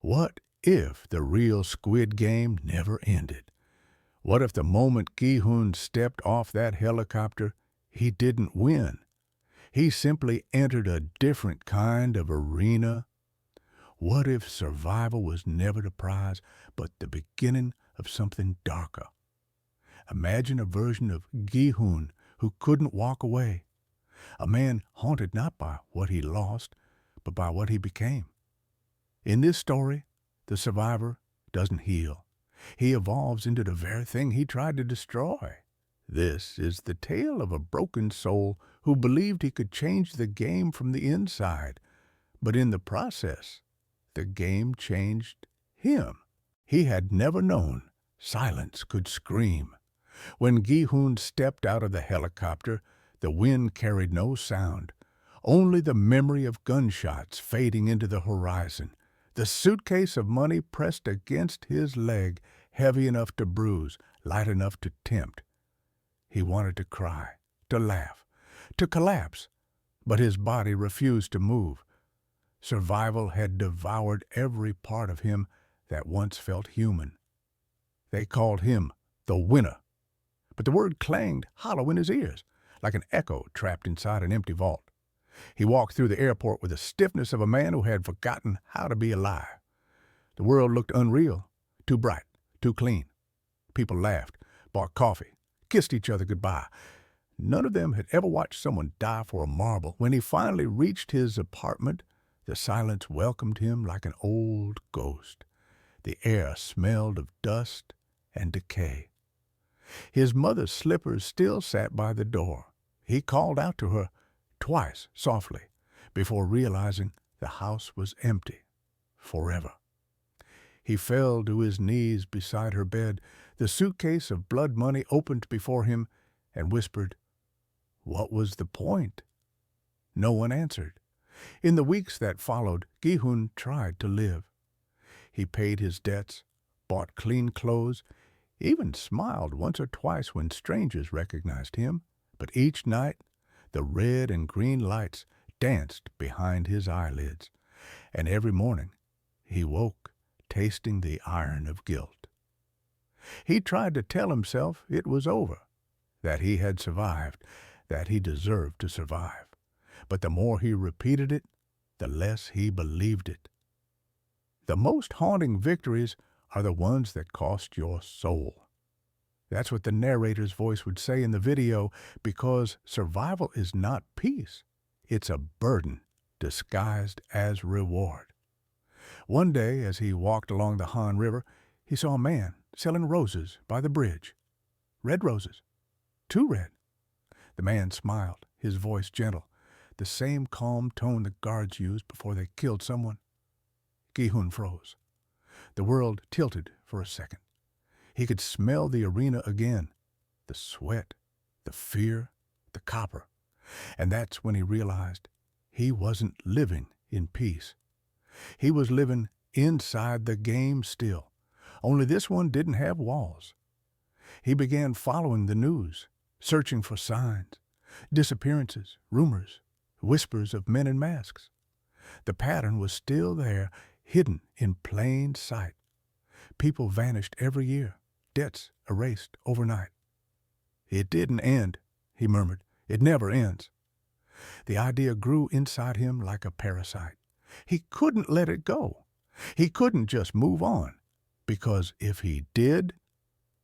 What if the real Squid Game never ended? What if the moment Gi-hun stepped off that helicopter, he didn't win? He simply entered a different kind of arena. What if survival was never the prize, but the beginning of something darker? Imagine a version of Gi-hun who couldn't walk away, a man haunted not by what he lost, but by what he became. In this story, the survivor doesn't heal. He evolves into the very thing he tried to destroy. This is the tale of a broken soul who believed he could change the game from the inside, but in the process, the game changed him. He had never known silence could scream. When Gi-hun stepped out of the helicopter, the wind carried no sound, only the memory of gunshots fading into the horizon. The suitcase of money pressed against his leg, heavy enough to bruise, light enough to tempt. He wanted to cry, to laugh, to collapse, but his body refused to move. Survival had devoured every part of him that once felt human. They called him the winner, but the word clanged hollow in his ears, like an echo trapped inside an empty vault. He walked through the airport with the stiffness of a man who had forgotten how to be alive. The world looked unreal, too bright, too clean. People laughed, bought coffee, kissed each other goodbye. None of them had ever watched someone die for a marble. When he finally reached his apartment, the silence welcomed him like an old ghost. The air smelled of dust and decay. His mother's slippers still sat by the door. He called out to her twice softly before realizing the house was empty forever. He fell to his knees beside her bed. The suitcase of blood money opened before him and whispered, "What was the point?" No one answered. In the weeks that followed, Gi-hun tried to live. He paid his debts, bought clean clothes, even smiled once or twice when strangers recognized him. But each night, the red and green lights danced behind his eyelids, and every morning he woke tasting the iron of guilt. He tried to tell himself it was over, that he had survived, that he deserved to survive. But the more he repeated it, the less he believed it. The most haunting victories are the ones that cost your soul. That's what the narrator's voice would say in the video, because survival is not peace. It's a burden disguised as reward. One day, as he walked along the Han River, he saw a man selling roses by the bridge. Red roses. Too red. The man smiled, his voice gentle, the same calm tone the guards used before they killed someone. Gi-hun froze. The world tilted for a second. He could smell the arena again, the sweat, the fear, the copper. And that's when he realized he wasn't living in peace. He was living inside the game still, only this one didn't have walls. He began following the news, searching for signs, disappearances, rumors, whispers of men in masks. The pattern was still there, hidden in plain sight. People vanished every year, debts erased overnight. "It didn't end," he murmured. "It never ends." The idea grew inside him like a parasite. He couldn't let it go. He couldn't just move on, because if he did,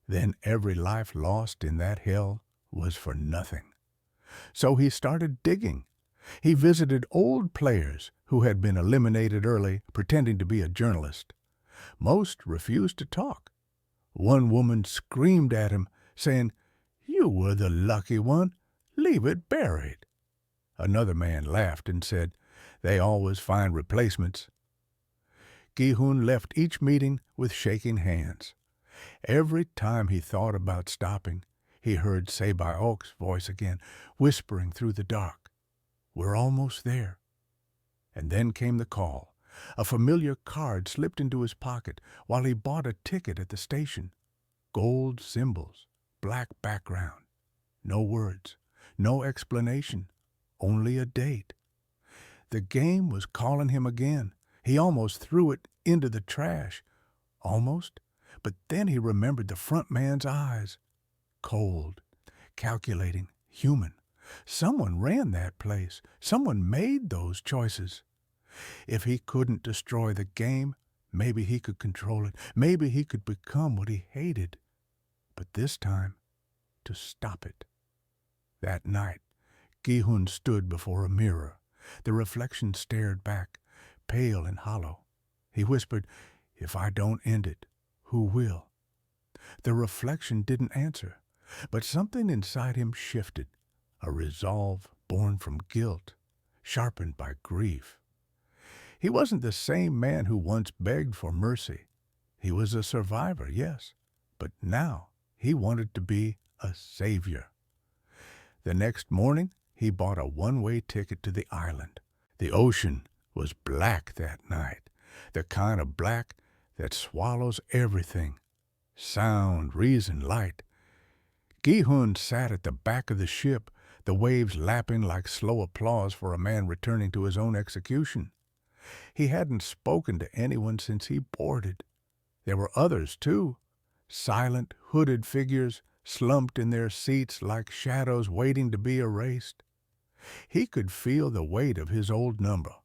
then every life lost in that hell was for nothing. So he started digging. He visited old players who had been eliminated early, pretending to be a journalist. Most refused to talk. One woman screamed at him, saying, "You were the lucky one. Leave it buried." Another man laughed and said, "They always find replacements." Gi-hun left each meeting with shaking hands. Every time he thought about stopping, he heard Se-Ba-ok's voice again, whispering through the dark, "We're almost there." And then came the call. A familiar card slipped into his pocket while he bought a ticket at the station. Gold symbols, black background. No words, no explanation, only a date. The game was calling him again. He almost threw it into the trash. Almost. But then he remembered the front man's eyes. Cold, calculating, human. Someone ran that place. Someone made those choices. If he couldn't destroy the game, maybe he could control it. Maybe he could become what he hated. But this time, to stop it. That night, Gi-hun stood before a mirror. The reflection stared back, pale and hollow. He whispered, "If I don't end it, who will?" The reflection didn't answer, but something inside him shifted, a resolve born from guilt, sharpened by grief. He wasn't the same man who once begged for mercy. He was a survivor, yes, but now he wanted to be a savior. The next morning, he bought a one-way ticket to the island. The ocean was black that night, the kind of black that swallows everything. Sound, reason, light. Gi-hun sat at the back of the ship, the waves lapping like slow applause for a man returning to his own execution. He hadn't spoken to anyone since he boarded. There were others, too. Silent, hooded figures, slumped in their seats like shadows waiting to be erased. He could feel the weight of his old number,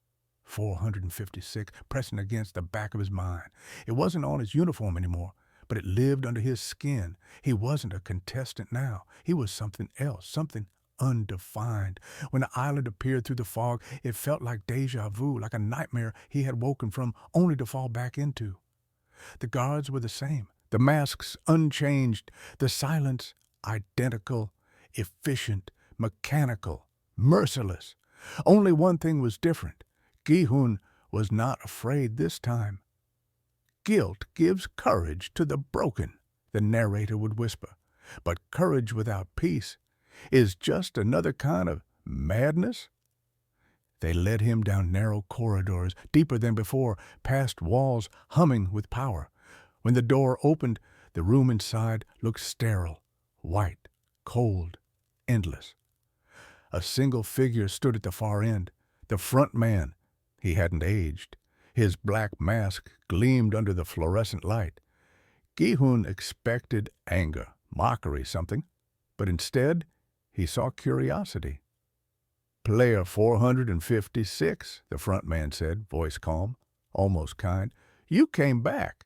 456, pressing against the back of his mind. It wasn't on his uniform anymore, but it lived under his skin. He wasn't a contestant now. He was something else, something undefined. When the island appeared through the fog, it felt like déjà vu, like a nightmare he had woken from only to fall back into. The guards were the same, the masks unchanged, the silence identical, efficient, mechanical, merciless. Only one thing was different. Gi-hun was not afraid this time. "Guilt gives courage to the broken," the narrator would whisper. "But courage without peace is just another kind of madness." They led him down narrow corridors, deeper than before, past walls humming with power. When the door opened, the room inside looked sterile, white, cold, endless. A single figure stood at the far end, the front man. He hadn't aged. His black mask gleamed under the fluorescent light. Gi-hun expected anger, mockery, something, but instead he saw curiosity. "Player 456, the front man said, voice calm, almost kind. "You came back."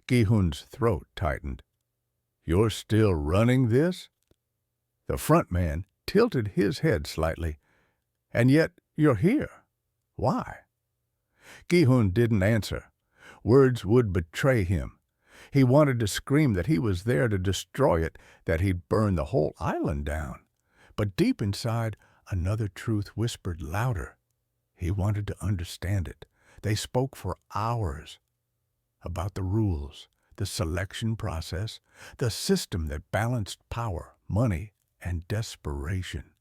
Gi-hun's throat tightened. "You're still running this?" The front man tilted his head slightly. "And yet you're here. Why?" Gi-hun didn't answer. Words would betray him. He wanted to scream that he was there to destroy it, that he'd burn the whole island down. But deep inside, another truth whispered louder. He wanted to understand it. They spoke for hours about the rules, the selection process, the system that balanced power, money, and desperation.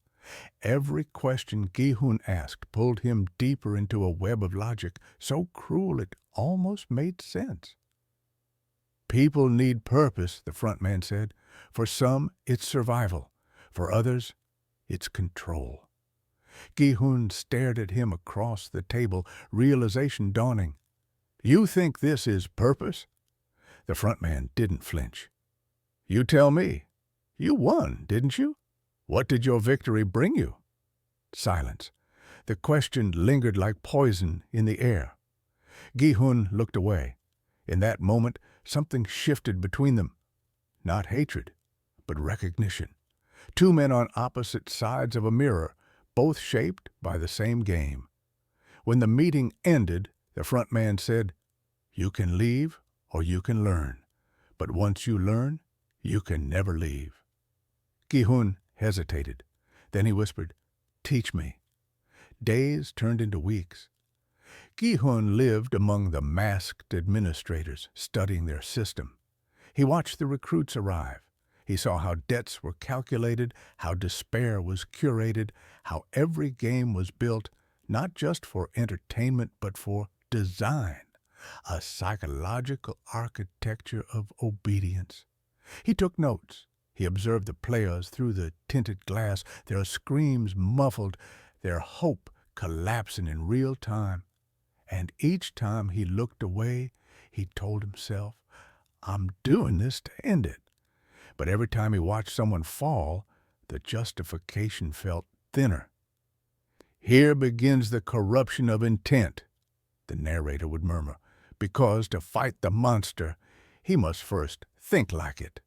Every question Gi-hun asked pulled him deeper into a web of logic, so cruel it almost made sense. "People need purpose," the front man said. "For some, it's survival. For others, it's control." Gi-hun stared at him across the table, realization dawning. "You think this is purpose?" The front man didn't flinch. "You tell me. You won, didn't you? What did your victory bring you?" Silence. The question lingered like poison in the air. Gi-hun looked away. In that moment, something shifted between them. Not hatred, but recognition. Two men on opposite sides of a mirror, both shaped by the same game. When the meeting ended, the front man said, "You can leave or you can learn. But once you learn, you can never leave." Gi-hun hesitated. Then he whispered, "Teach me." Days turned into weeks. Gi-hun lived among the masked administrators, studying their system. He watched the recruits arrive. He saw how debts were calculated, how despair was curated, how every game was built, not just for entertainment, but for design, a psychological architecture of obedience. He took notes. He observed the players through the tinted glass, their screams muffled, their hope collapsing in real time. And each time he looked away, he told himself, I'm doing this to end it. But every time he watched someone fall, the justification felt thinner. Here begins the corruption of intent, the narrator would murmur, because to fight the monster, he must first think like it.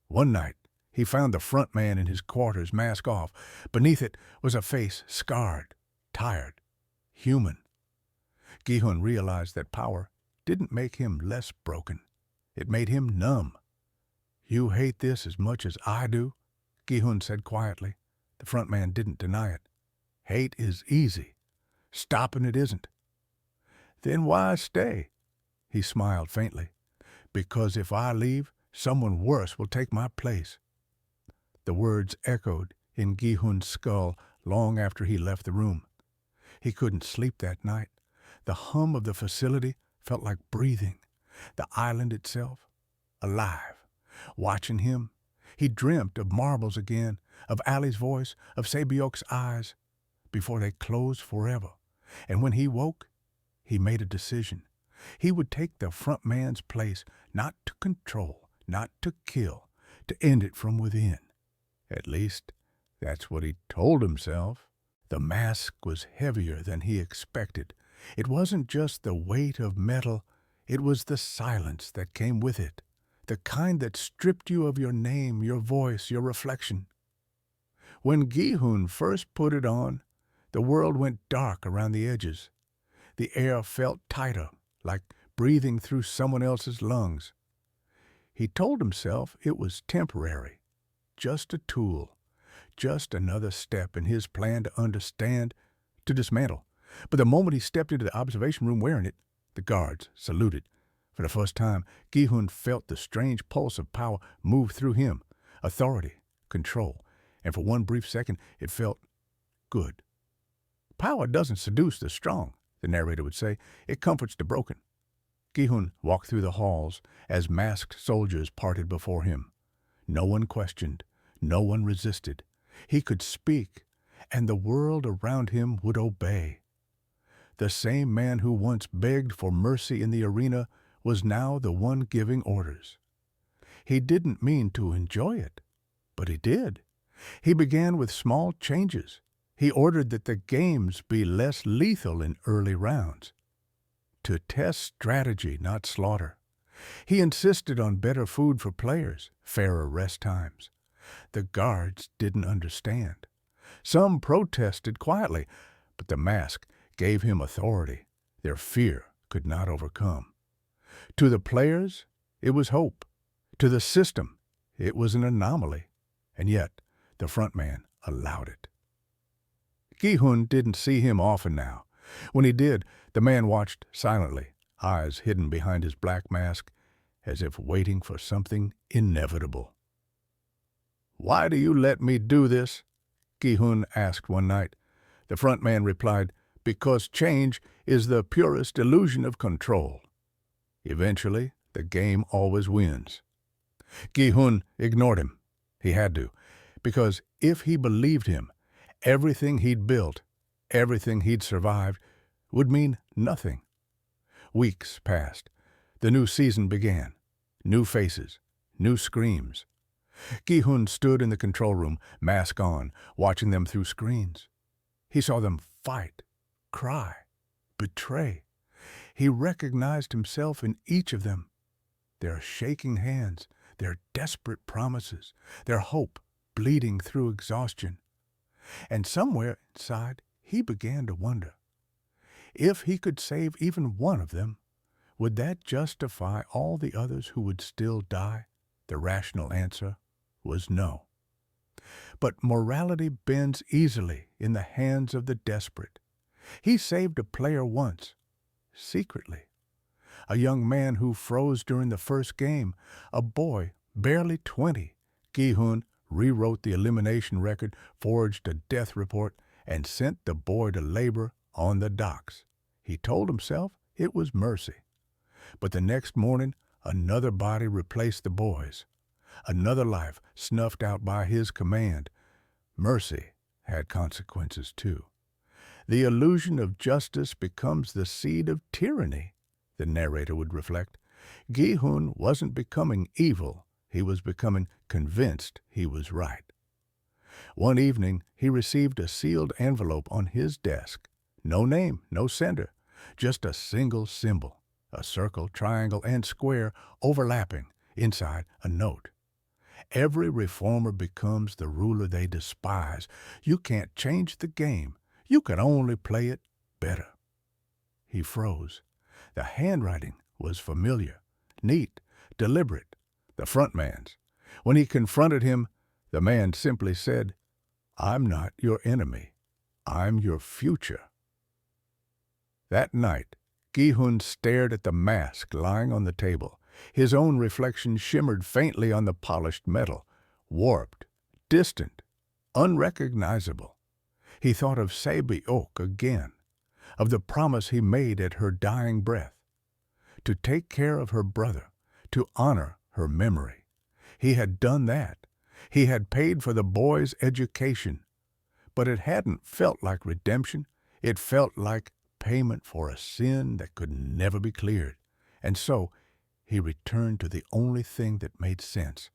One night, he found the front man in his quarters, mask off. Beneath it was a face scarred, tired, human. Gi-hun realized that power didn't make him less broken. It made him numb. You hate this as much as I do, Gi-hun said quietly. The front man didn't deny it. Hate is easy. Stopping it isn't. Then why stay? He smiled faintly. Because if I leave, someone worse will take my place. The words echoed in Gi-hun's skull long after he left the room. He couldn't sleep that night. The hum of the facility felt like breathing. The island itself, alive. Watching him, he dreamt of marbles again, of Ali's voice, of Sae-byok's eyes, before they closed forever. And when he woke, he made a decision. He would take the front man's place, not to control, not to kill, to end it from within. At least, that's what he told himself. The mask was heavier than he expected. It wasn't just the weight of metal, it was the silence that came with it, the kind that stripped you of your name, your voice, your reflection. When Gi-hun first put it on, the world went dark around the edges. The air felt tighter, like breathing through someone else's lungs. He told himself it was temporary, just a tool, just another step in his plan to understand, to dismantle. But the moment he stepped into the observation room wearing it, the guards saluted. For the first time, Gi-hun felt the strange pulse of power move through him, authority, control, and for one brief second it felt good. Power doesn't seduce the strong, the narrator would say. It comforts the broken. Gi-hun walked through the halls as masked soldiers parted before him. No one questioned, no one resisted. He could speak, and the world around him would obey. The same man who once begged for mercy in the arena was now the one giving orders. He didn't mean to enjoy it, but he did. He began with small changes. He ordered that the games be less lethal in early rounds, to test strategy, not slaughter. He insisted on better food for players, fairer rest times. The guards didn't understand. Some protested quietly, but the mask gave him authority their fear could not overcome. To the players, it was hope. To the system, it was an anomaly. And yet, the front man allowed it. Gi-hun didn't see him often now. When he did, the man watched silently, eyes hidden behind his black mask, as if waiting for something inevitable. "Why do you let me do this?" Gi-hun asked one night. The front man replied, "Because change is the purest illusion of control. Eventually, the game always wins." Gi-hun ignored him. He had to, because if he believed him, everything he'd built, everything he'd survived, would mean nothing. Weeks passed. The new season began. New faces, new screams. Gi-hun stood in the control room, mask on, watching them through screens. He saw them fight, cry, betray. He recognized himself in each of them. Their shaking hands, their desperate promises, their hope bleeding through exhaustion. And somewhere inside, he began to wonder. If he could save even one of them, would that justify all the others who would still die? The rational answer was no. But morality bends easily in the hands of the desperate. He saved a player once, secretly. A young man who froze during the first game, a boy barely 20. Gi-hun rewrote the elimination record, forged a death report, and sent the boy to labor on the docks. He told himself it was mercy. But the next morning, another body replaced the boy's. Another life snuffed out by his command. Mercy had consequences too. The illusion of justice becomes the seed of tyranny, the narrator would reflect. Gi-hun wasn't becoming evil, he was becoming convinced he was right. One evening, he received a sealed envelope on his desk. No name, no sender, just a single symbol, a circle, triangle, and square overlapping, inside a note. Every reformer becomes the ruler they despise. You can't change the game. You can only play it better. He froze. The handwriting was familiar, neat, deliberate, the front man's. When he confronted him, the man simply said, "I'm not your enemy. I'm your future." That night, Gi-hun stared at the mask lying on the table. His own reflection shimmered faintly on the polished metal, warped, distant, unrecognizable. He thought of Se-byok again, of the promise he made at her dying breath, to take care of her brother, to honor her memory. He had done that. He had paid for the boy's education. But it hadn't felt like redemption. It felt like payment for a sin that could never be cleared. And so he returned to the only thing that made sense: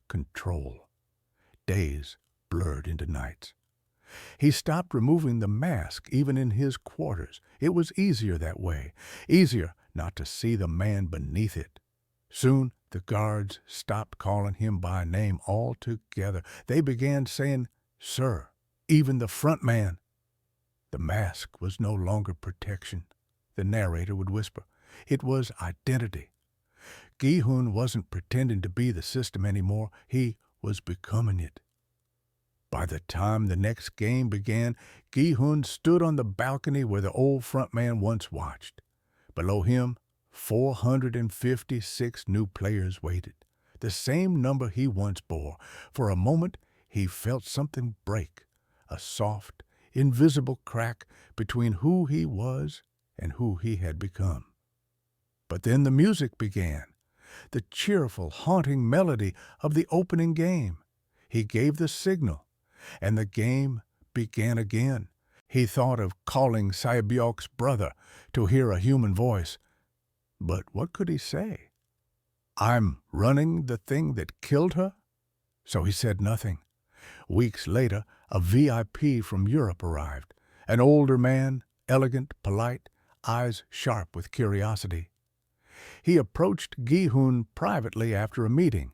control. Days blurred into nights. He stopped removing the mask even in his quarters. It was easier that way, easier not to see the man beneath it. Soon the guards stopped calling him by name altogether. They began saying, "Sir," even the front man. The mask was no longer protection, the narrator would whisper. It was identity. Gi-hun wasn't pretending to be the system anymore. He was becoming it. By the time the next game began, Gi-hun stood on the balcony where the old front man once watched. Below him, 456 new players waited, the same number he once bore. For a moment, he felt something break, a soft, invisible crack between who he was and who he had become. But then the music began, the cheerful, haunting melody of the opening game. He gave the signal, and the game began again. He thought of calling Se-byok's brother to hear a human voice. But what could he say? "I'm running the thing that killed her?" So he said nothing. Weeks later, a VIP from Europe arrived, an older man, elegant, polite, eyes sharp with curiosity. He approached Gi-hun privately after a meeting.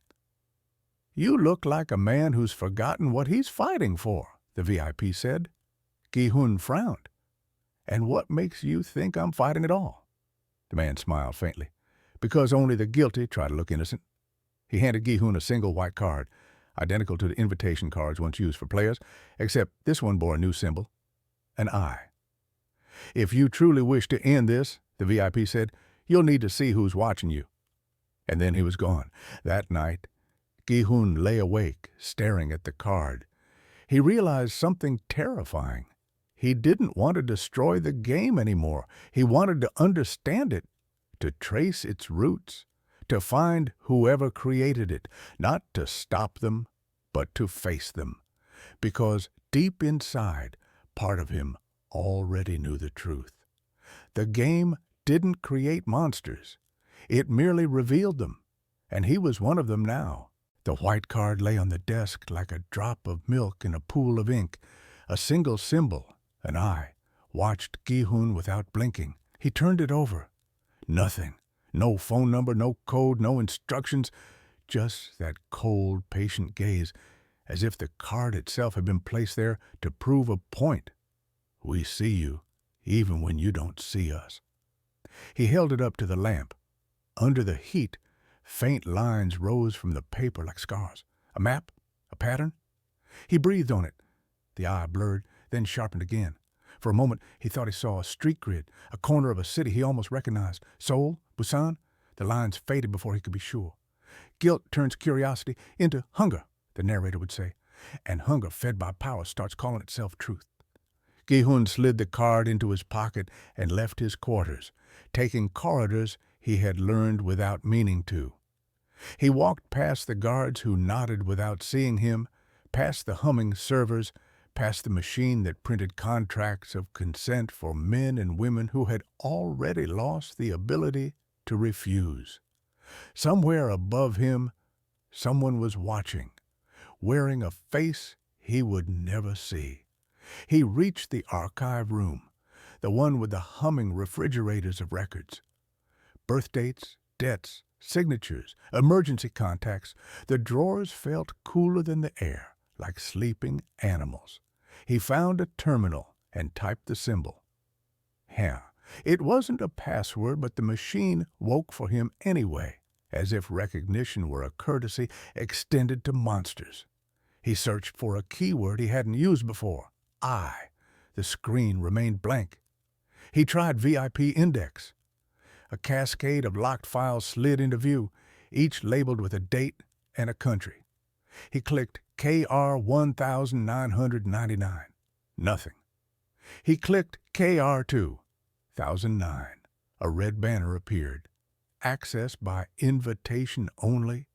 "You look like a man who's forgotten what he's fighting for," the VIP said. Gi-hun frowned. "And what makes you think I'm fighting at all?" The man smiled faintly. "Because only the guilty try to look innocent." He handed Gi-hun a single white card, identical to the invitation cards once used for players, except this one bore a new symbol, an eye. "If you truly wish to end this," the VIP said, "you'll need to see who's watching you." And then he was gone. That night, Gi-hun lay awake, staring at the card. He realized something terrifying. He didn't want to destroy the game anymore. He wanted to understand it, to trace its roots, to find whoever created it, not to stop them, but to face them. Because deep inside, part of him already knew the truth. The game didn't create monsters. It merely revealed them, and he was one of them now. The white card lay on the desk like a drop of milk in a pool of ink. A single symbol, an eye, watched Gi-hun without blinking. He turned it over. Nothing. No phone number, no code, no instructions. Just that cold, patient gaze, as if the card itself had been placed there to prove a point. "We see you, even when you don't see us." He held it up to the lamp. Under the heat, faint lines rose from the paper like scars. A map? A pattern? He breathed on it. The eye blurred, then sharpened again. For a moment, he thought he saw a street grid, a corner of a city he almost recognized. Seoul? Busan? The lines faded before he could be sure. "Guilt turns curiosity into hunger," the narrator would say, "and hunger fed by power starts calling itself truth." Gi-hun slid the card into his pocket and left his quarters, taking corridors he had learned without meaning to. He walked past the guards who nodded without seeing him, past the humming servers, past the machine that printed contracts of consent for men and women who had already lost the ability to refuse. Somewhere above him, someone was watching, wearing a face he would never see. He reached the archive room, the one with the humming refrigerators of records. Birth dates, debts, signatures, emergency contacts. The drawers felt cooler than the air, like sleeping animals. He found a terminal and typed the symbol. It wasn't a password, but the machine woke for him anyway, as if recognition were a courtesy extended to monsters. He searched for a keyword he hadn't used before. I. The screen remained blank. He tried VIP index. A cascade of locked files slid into view, each labeled with a date and a country. He clicked KR 1999. Nothing. He clicked KR 2009. A red banner appeared. Access by invitation only.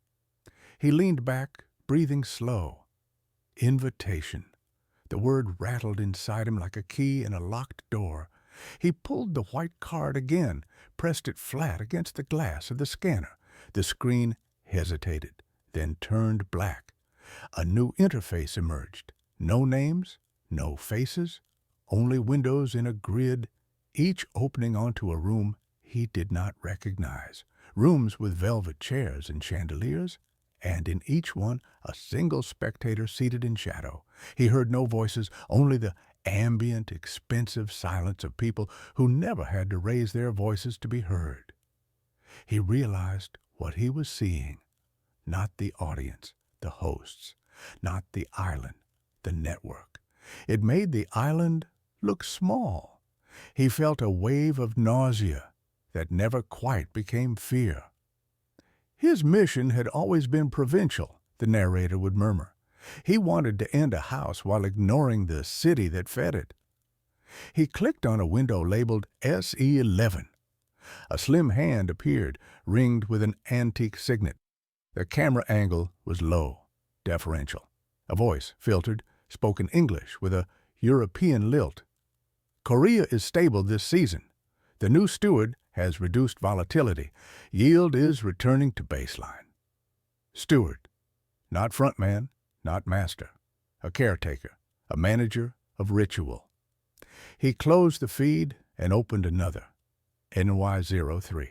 He leaned back, breathing slow. Invitation. The word rattled inside him like a key in a locked door. He pulled the white card again, pressed it flat against the glass of the scanner. The screen hesitated, then turned black. A new interface emerged. No names, no faces, only windows in a grid, each opening onto a room he did not recognize. Rooms with velvet chairs and chandeliers, and in each one a single spectator seated in shadow. He heard no voices, only the ambient, expensive silence of people who never had to raise their voices to be heard. He realized what he was seeing. Not the audience, the hosts. Not the island, the network. It made the island look small. He felt a wave of nausea that never quite became fear. His mission had always been provincial, the narrator would murmur. He wanted to end a house while ignoring the city that fed it. He clicked on a window labeled SE11. A slim hand appeared, ringed with an antique signet. The camera angle was low, deferential. A voice, filtered, spoke in English with a European lilt. Korea is stable this season. The new steward has reduced volatility. Yield is returning to baseline. Steward, not frontman, not master. A caretaker, a manager of ritual. He closed the feed and opened another. NY03.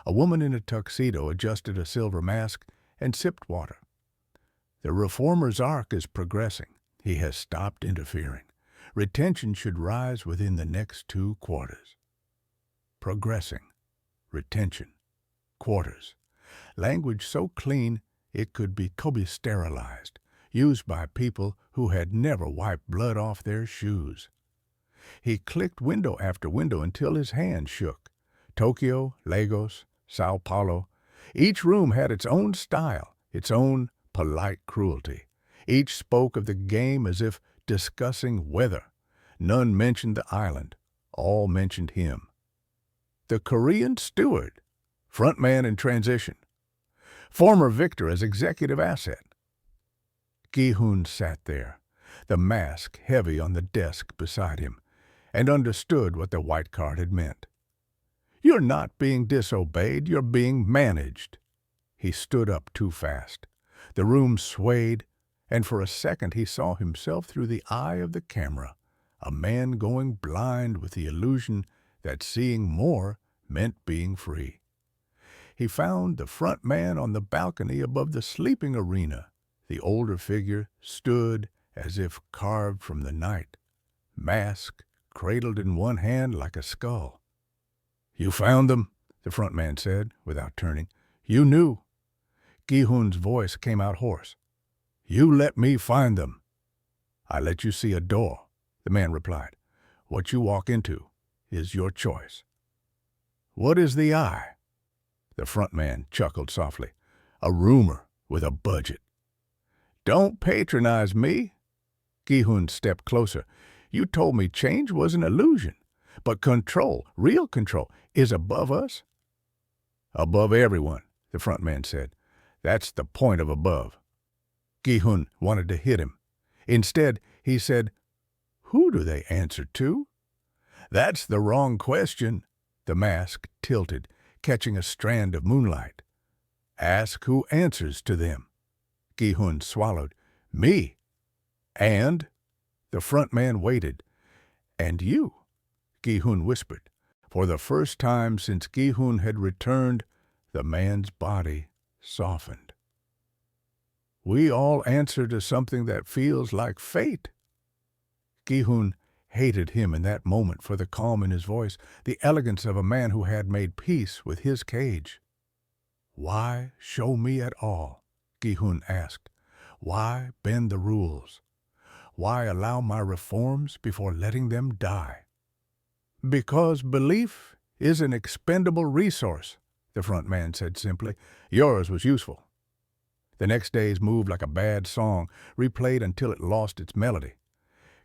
A woman in a tuxedo adjusted a silver mask and sipped water. The reformer's arc is progressing. He has stopped interfering. Retention should rise within the next 2 quarters. Progressing. Retention. Quarters. Language so clean it could be sterilized, used by people who had never wiped blood off their shoes. He clicked window after window until his hand shook. Tokyo, Lagos, Sao Paulo. Each room had its own style, its own polite cruelty. Each spoke of the game as if discussing weather. None mentioned the island. All mentioned him. The Korean steward, frontman in transition. Former victor as executive asset. Gi-hun sat there, the mask heavy on the desk beside him, and understood what the white card had meant. You're not being disobeyed, you're being managed. He stood up too fast. The room swayed, and for a second he saw himself through the eye of the camera, a man going blind with the illusion that seeing more meant being free. He found the front man on the balcony above the sleeping arena. The older figure stood as if carved from the night, mask cradled in one hand like a skull. You found them, the front man said, without turning. You knew. Gi-hun's voice came out hoarse. You let me find them. I let you see a door, the man replied. What you walk into is your choice. What is the eye? The front man chuckled softly. A rumor with a budget. Don't patronize me. Gi-hun stepped closer. You told me change was an illusion, but control, real control, is above us. Above everyone, the front man said. That's the point of above. Gi-hun wanted to hit him. Instead, he said, who do they answer to? That's the wrong question. The mask tilted, catching a strand of moonlight. Ask who answers to them. Gi-hun swallowed. Me. And? The front man waited. And you, Gi-hun whispered. For the first time since Gi-hun had returned, the man's body softened. We all answer to something that feels like fate. Gi-hun hated him in that moment for the calm in his voice, the elegance of a man who had made peace with his cage. Why show me at all? Gi-hun asked. Why bend the rules? Why allow my reforms before letting them die? Because belief is an expendable resource, the front man said simply. Yours was useful. The next days moved like a bad song, replayed until it lost its melody.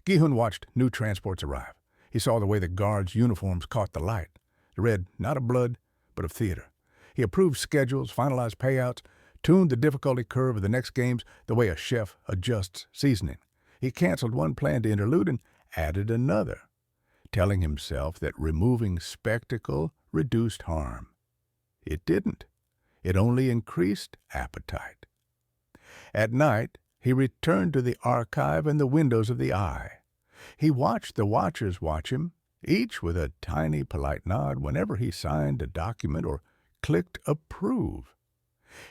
Gi-hun watched new transports arrive. He saw the way the guards' uniforms caught the light, the red not of blood, but of theater. He approved schedules, finalized payouts, tuned the difficulty curve of the next games the way a chef adjusts seasoning. He canceled one planned interlude and added another, telling himself that removing spectacle reduced harm. It didn't. It only increased appetite. At night, he returned to the archive and the windows of the eye. He watched the watchers watch him, each with a tiny polite nod whenever he signed a document or clicked approve.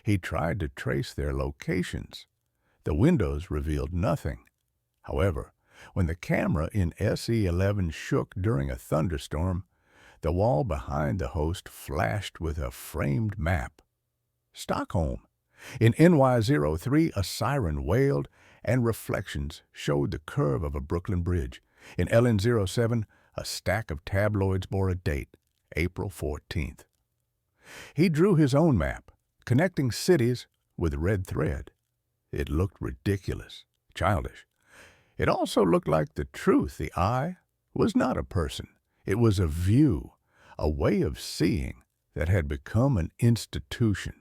He tried to trace their locations. The windows revealed nothing. However, when the camera in SE-11 shook during a thunderstorm, the wall behind the host flashed with a framed map. Stockholm. In NY03, a siren wailed, and reflections showed the curve of a Brooklyn bridge. In LN07, a stack of tabloids bore a date, April 14th. He drew his own map, connecting cities with a red thread. It looked ridiculous, childish. It also looked like the truth. The eye was not a person. It was a view, a way of seeing that had become an institution.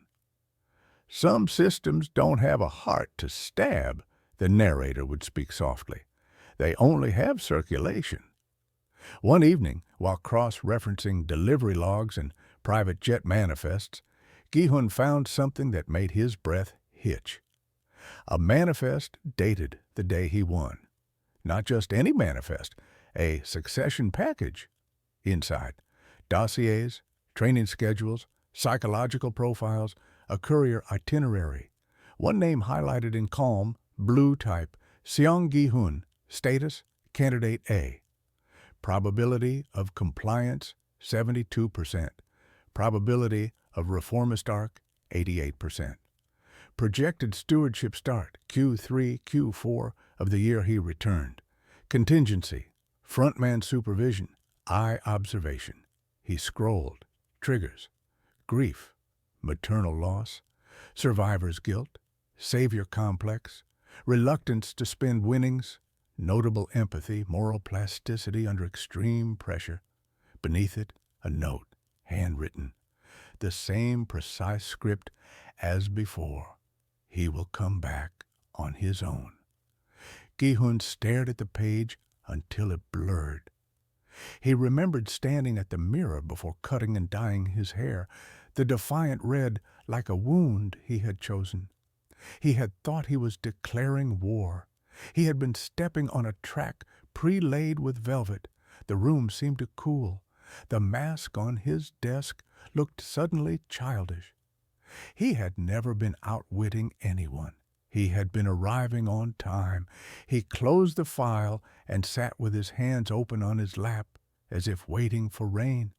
Some systems don't have a heart to stab, the narrator would speak softly. They only have circulation. One evening, while cross-referencing delivery logs and private jet manifests, Gi-hun found something that made his breath hitch. A manifest dated the day he won. Not just any manifest, a succession package. Inside, dossiers, training schedules, psychological profiles, a courier itinerary. One name highlighted in calm, blue type, Seong Gi-hun, status, candidate A. Probability of compliance, 72%. Probability of reformist arc, 88%. Projected stewardship start, Q3, Q4 of the year he returned. Contingency, frontman supervision, eye observation. He scrolled. Triggers, grief, maternal loss, survivor's guilt, savior complex, reluctance to spend winnings, notable empathy, moral plasticity under extreme pressure. Beneath it, a note, handwritten. The same precise script as before. He will come back on his own. Gi-hun stared at the page until it blurred. He remembered standing at the mirror before cutting and dyeing his hair, the defiant red like a wound he had chosen. He had thought he was declaring war. He had been stepping on a track pre-laid with velvet. The room seemed to cool. The mask on his desk looked suddenly childish. He had never been outwitting anyone. He had been arriving on time. He closed the file and sat with his hands open on his lap, as if waiting for rain.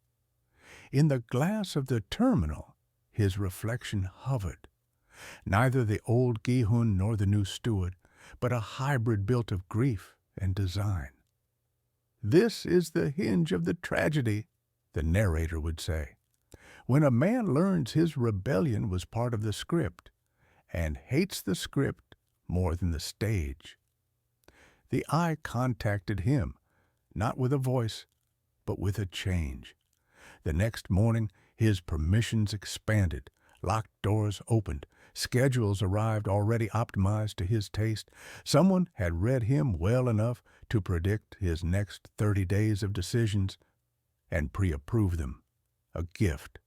In the glass of the terminal, his reflection hovered. Neither the old Gi-hun nor the new steward, but a hybrid built of grief and design. This is the hinge of the tragedy, the narrator would say. When a man learns his rebellion was part of the script, and hates the script more than the stage. The eye contacted him, not with a voice, but with a change. The next morning, his permissions expanded, locked doors opened, Schedules arrived already optimized to his taste. Someone had read him well enough to predict his next 30 days of decisions and pre-approve them. A gift,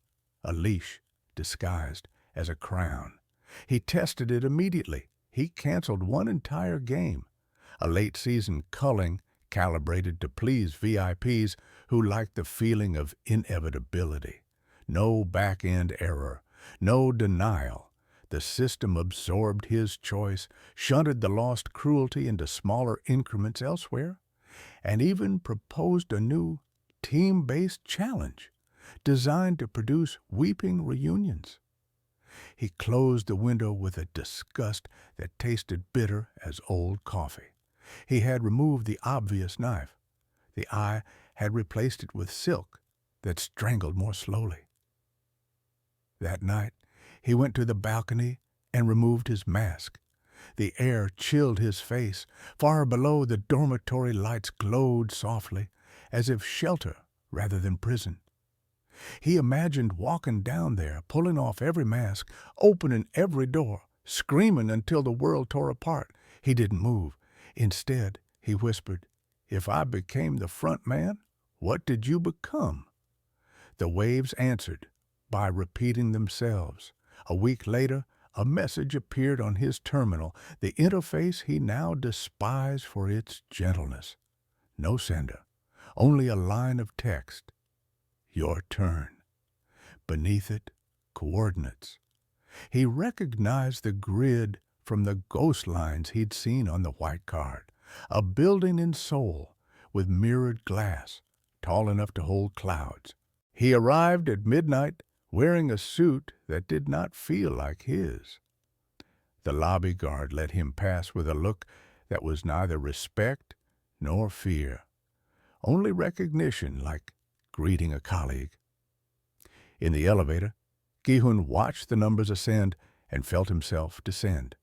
a leash disguised as a crown. He tested it immediately. He canceled one entire game, a late-season culling calibrated to please VIPs who liked the feeling of inevitability. No back-end error, no denial. The system absorbed his choice, shunted the lost cruelty into smaller increments elsewhere, and even proposed a new team-based challenge designed to produce weeping reunions. He closed the window with a disgust that tasted bitter as old coffee. He had removed the obvious knife. The eye had replaced it with silk that strangled more slowly. That night, he went to the balcony and removed his mask. The air chilled his face. Far below, the dormitory lights glowed softly, as if shelter rather than prison. He imagined walking down there, pulling off every mask, opening every door, screaming until the world tore apart. He didn't move. Instead, he whispered, "If I became the front man, what did you become?" The waves answered by repeating themselves. A week later, a message appeared on his terminal, the interface he now despised for its gentleness. No sender, only a line of text. Your turn. Beneath it, coordinates. He recognized the grid from the ghost lines he'd seen on the white card. A building in Seoul with mirrored glass, tall enough to hold clouds. He arrived at midnight wearing a suit that did not feel like his. The lobby guard let him pass with a look that was neither respect nor fear, only recognition, like greeting a colleague. In the elevator, Gi-hun watched the numbers ascend and felt himself descend.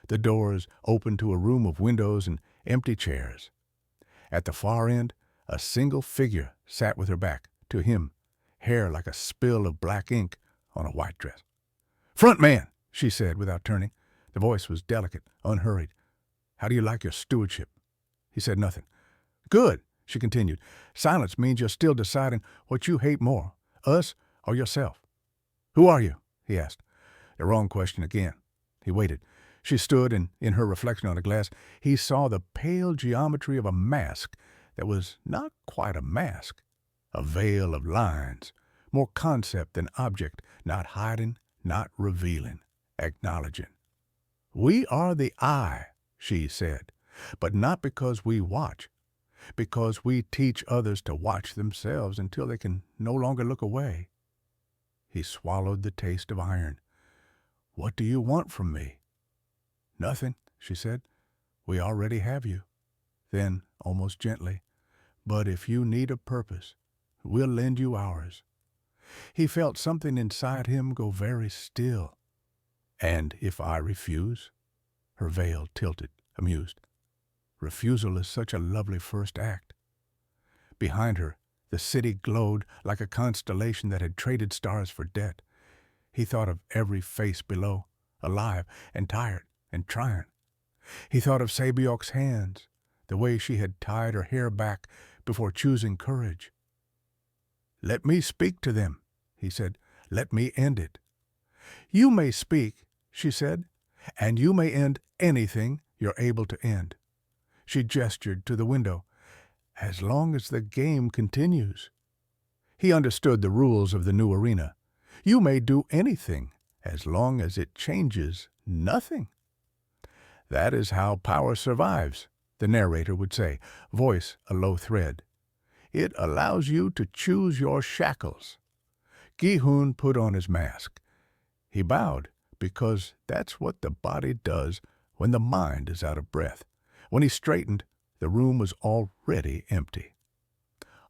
The doors opened to a room of windows and empty chairs. At the far end, a single figure sat with her back to him, hair like a spill of black ink on a white dress. "Front man," she said without turning. The voice was delicate, unhurried. "How do you like your stewardship?" He said nothing. "Good," she continued. "Silence means you're still deciding what you hate more, us or yourself." "Who are you?" he asked. The wrong question again. He waited. She stood, and in her reflection on the glass, he saw the pale geometry of a mask that was not quite a mask, a veil of lines, more concept than object, not hiding, not revealing, acknowledging. "We are the I," she said, "but not because we watch, because we teach others to watch themselves until they can no longer look away." He swallowed the taste of iron. "What do you want from me?" "Nothing," she said. "We already have you." Then, almost gently, "But if you need a purpose, we'll lend you ours." He felt something inside him go very still. "And if I refuse?" Her veil tilted, amused. Refusal is such a lovely first act. Behind her, the city glowed like a constellation that had traded stars for debt. He thought of every face below, alive and tired and trying. He thought of Sae-byok's hands, the way she had tied her hair back before choosing courage. "Let me speak to them," he said. "Let me end it." "You may speak," she said, "and you may end anything you're able to end." She gestured to the window. "As long as the game continues." He understood the rules of the new arena. You may do anything as long as it changes nothing. "That is how power survives," the narrator would say, voice a low thread. "It allows you to choose your shackles." Gi-hun put on his mask. He bowed, because that's what the body does when the mind is out of breath. When he straightened, the room was already empty.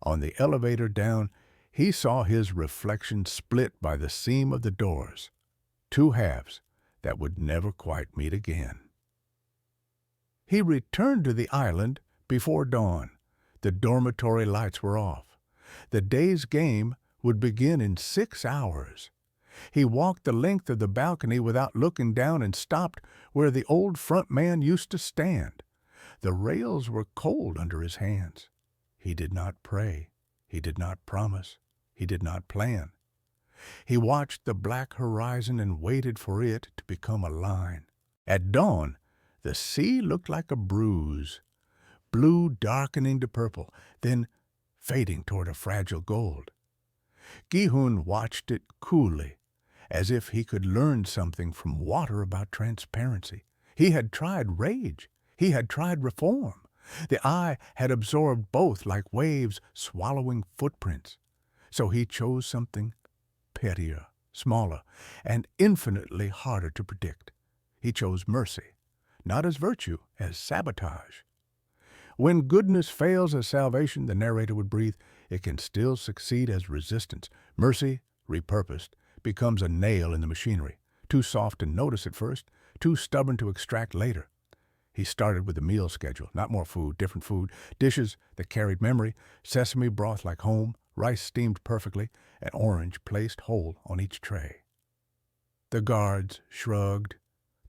On the elevator down, he saw his reflection split by the seam of the doors, two halves that would never quite meet again. He returned to the island before dawn. The dormitory lights were off. The day's game would begin in 6 hours. He walked the length of the balcony without looking down and stopped where the old front man used to stand. The rails were cold under his hands. He did not pray. He did not promise. He did not plan. He watched the black horizon and waited for it to become a line. At dawn, the sea looked like a bruise, blue darkening to purple, then fading toward a fragile gold. Gi-hun watched it coolly, as if he could learn something from water about transparency. He had tried rage. He had tried reform. The eye had absorbed both like waves swallowing footprints. So he chose something pettier, smaller, and infinitely harder to predict. He chose mercy, not as virtue, as sabotage. When goodness fails as salvation, the narrator would breathe, it can still succeed as resistance. Mercy, repurposed, becomes a nail in the machinery, too soft to notice at first, too stubborn to extract later. He started with a meal schedule, not more food, different food, dishes that carried memory, sesame broth like home, rice steamed perfectly, an orange placed whole on each tray. The guards shrugged.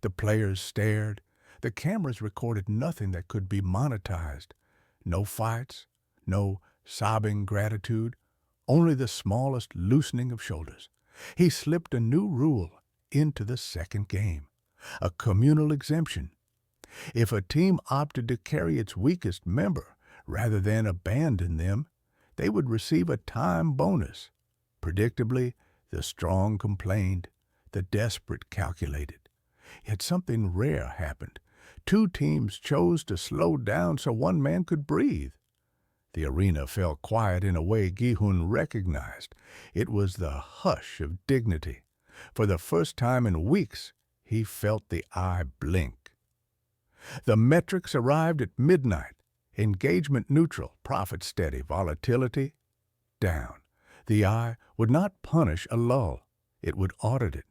The players stared. The cameras recorded nothing that could be monetized. No fights, no sobbing gratitude, only the smallest loosening of shoulders. He slipped a new rule into the second game, a communal exemption. If a team opted to carry its weakest member rather than abandon them, they would receive a time bonus. Predictably, the strong complained, the desperate calculated. Yet something rare happened. Two teams chose to slow down so one man could breathe. The arena fell quiet in a way Gi-hun recognized. It was the hush of dignity. For the first time in weeks, he felt the eye blink. The metrics arrived at midnight. Engagement neutral, profit steady, volatility down. The eye would not punish a lull. It would audit it.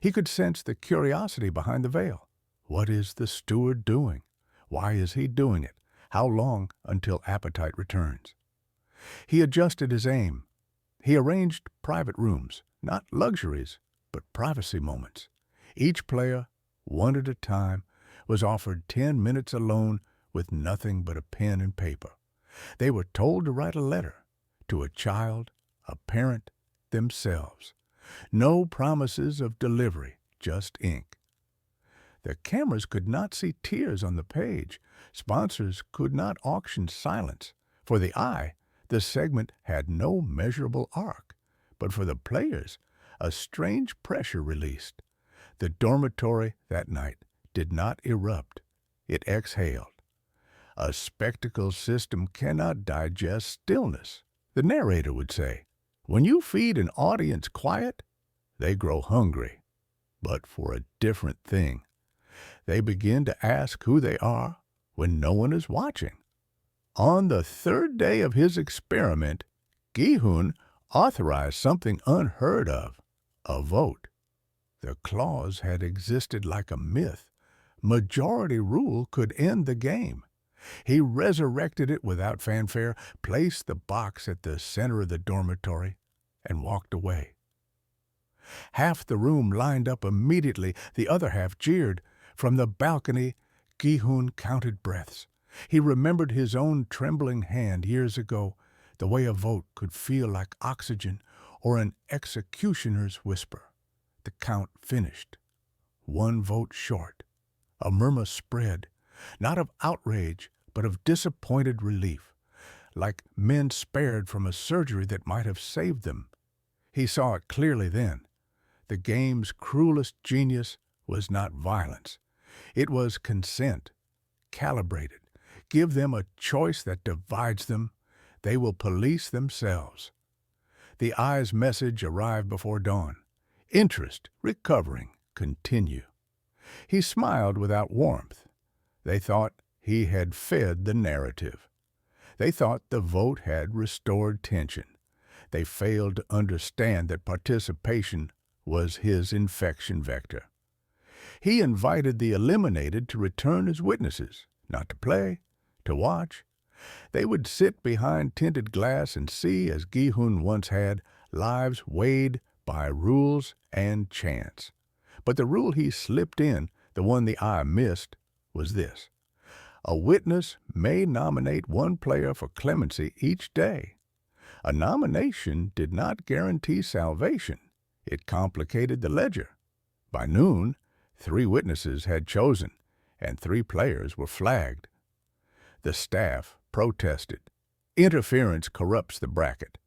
He could sense the curiosity behind the veil. What is the steward doing? Why is he doing it? How long until appetite returns? He adjusted his aim. He arranged private rooms, not luxuries, but privacy moments. Each player, one at a time, was offered 10 minutes alone with nothing but a pen and paper. They were told to write a letter to a child, a parent, themselves. No promises of delivery, just ink. The cameras could not see tears on the page. Sponsors could not auction silence. For the eye, the segment had no measurable arc. But for the players, a strange pressure released. The dormitory that night did not erupt. It exhaled. A spectacle system cannot digest stillness, the narrator would say. When you feed an audience quiet, they grow hungry, but for a different thing. They begin to ask who they are when no one is watching. On the third day of his experiment, Gi-hun authorized something unheard of, a vote. The clause had existed like a myth. Majority rule could end the game. He resurrected it without fanfare, placed the box at the center of the dormitory, and walked away. Half the room lined up immediately, the other half jeered. From the balcony, Gi-hun counted breaths. He remembered his own trembling hand years ago, the way a vote could feel like oxygen or an executioner's whisper. The count finished. One vote short. A murmur spread, not of outrage, but of disappointed relief, like men spared from a surgery that might have saved them. He saw it clearly then. The game's cruelest genius was not violence. It was consent, calibrated. Give them a choice that divides them. They will police themselves. The eye's message arrived before dawn. Interest, recovering, continue. He smiled without warmth. They thought he had fed the narrative. They thought the vote had restored tension. They failed to understand that participation was his infection vector. He invited the eliminated to return as witnesses, not to play, to watch. They would sit behind tinted glass and see, as Gi-hun once had, lives weighed by rules and chance. But the rule he slipped in, the one the eye missed, was this: a witness may nominate one player for clemency each day. A nomination did not guarantee salvation. It complicated the ledger. By noon, 3 witnesses had chosen, and 3 players were flagged. The staff protested. Interference corrupts the bracket.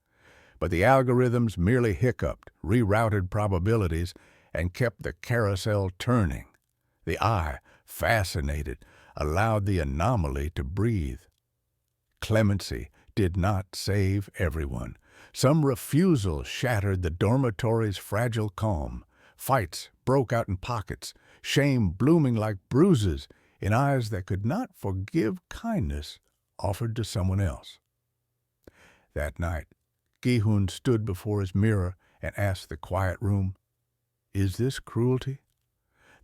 But the algorithms merely hiccuped, rerouted probabilities, and kept the carousel turning. The eye, fascinated, allowed the anomaly to breathe. Clemency did not save everyone. Some refusal shattered the dormitory's fragile calm. Fights broke out in pockets, shame blooming like bruises in eyes that could not forgive kindness offered to someone else. That night, Gi-hun stood before his mirror and asked the quiet room, "Is this cruelty?"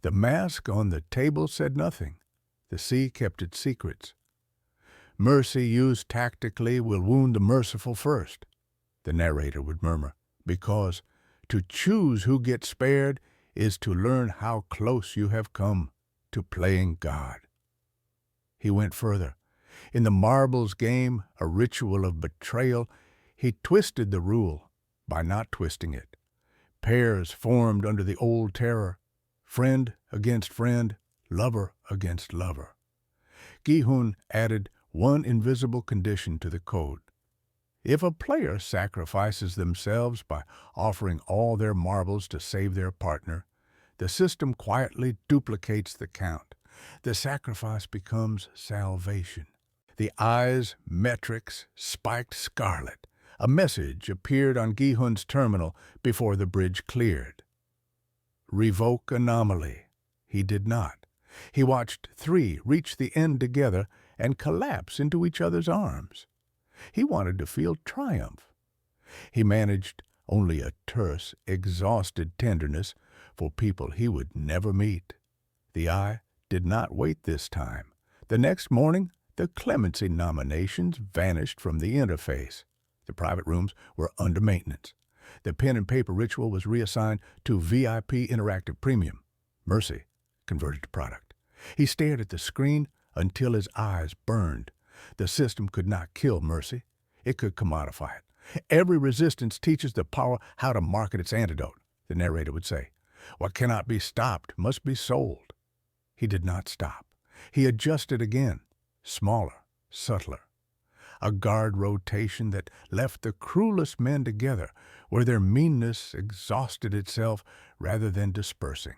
The mask on the table said nothing. The sea kept its secrets. "Mercy used tactically will wound the merciful first," the narrator would murmur, "because to choose who gets spared is to learn how close you have come to playing God." He went further. In the marbles game, a ritual of betrayal, he twisted the rule by not twisting it. Pairs formed under the old terror, friend against friend, lover against lover. Gi-hun added one invisible condition to the code. If a player sacrifices themselves by offering all their marbles to save their partner, the system quietly duplicates the count. The sacrifice becomes salvation. The eye's metrics spiked scarlet. A message appeared on Gi-hun's terminal before the bridge cleared. Revoke anomaly. He did not. He watched 3 reach the end together and collapse into each other's arms. He wanted to feel triumph. He managed only a terse, exhausted tenderness for people he would never meet. The eye did not wait this time. The next morning, the clemency nominations vanished from the interface. The private rooms were under maintenance. The pen and paper ritual was reassigned to VIP Interactive Premium. Mercy converted to product. He stared at the screen until his eyes burned. The system could not kill mercy. It could commodify it. Every resistance teaches the power how to market its antidote, the narrator would say. What cannot be stopped must be sold. He did not stop. He adjusted again, smaller, subtler. A guard rotation that left the cruelest men together, where their meanness exhausted itself rather than dispersing.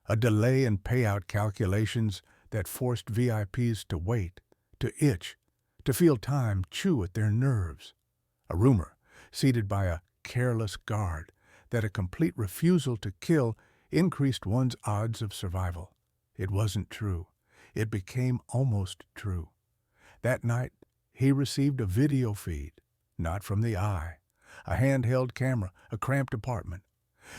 A delay in payout calculations that forced VIPs to wait, to itch, to feel time chew at their nerves. A rumor, seated by a careless guard, that a complete refusal to kill increased one's odds of survival. It wasn't true. It became almost true. That night, he received a video feed, not from the eye, a handheld camera, a cramped apartment.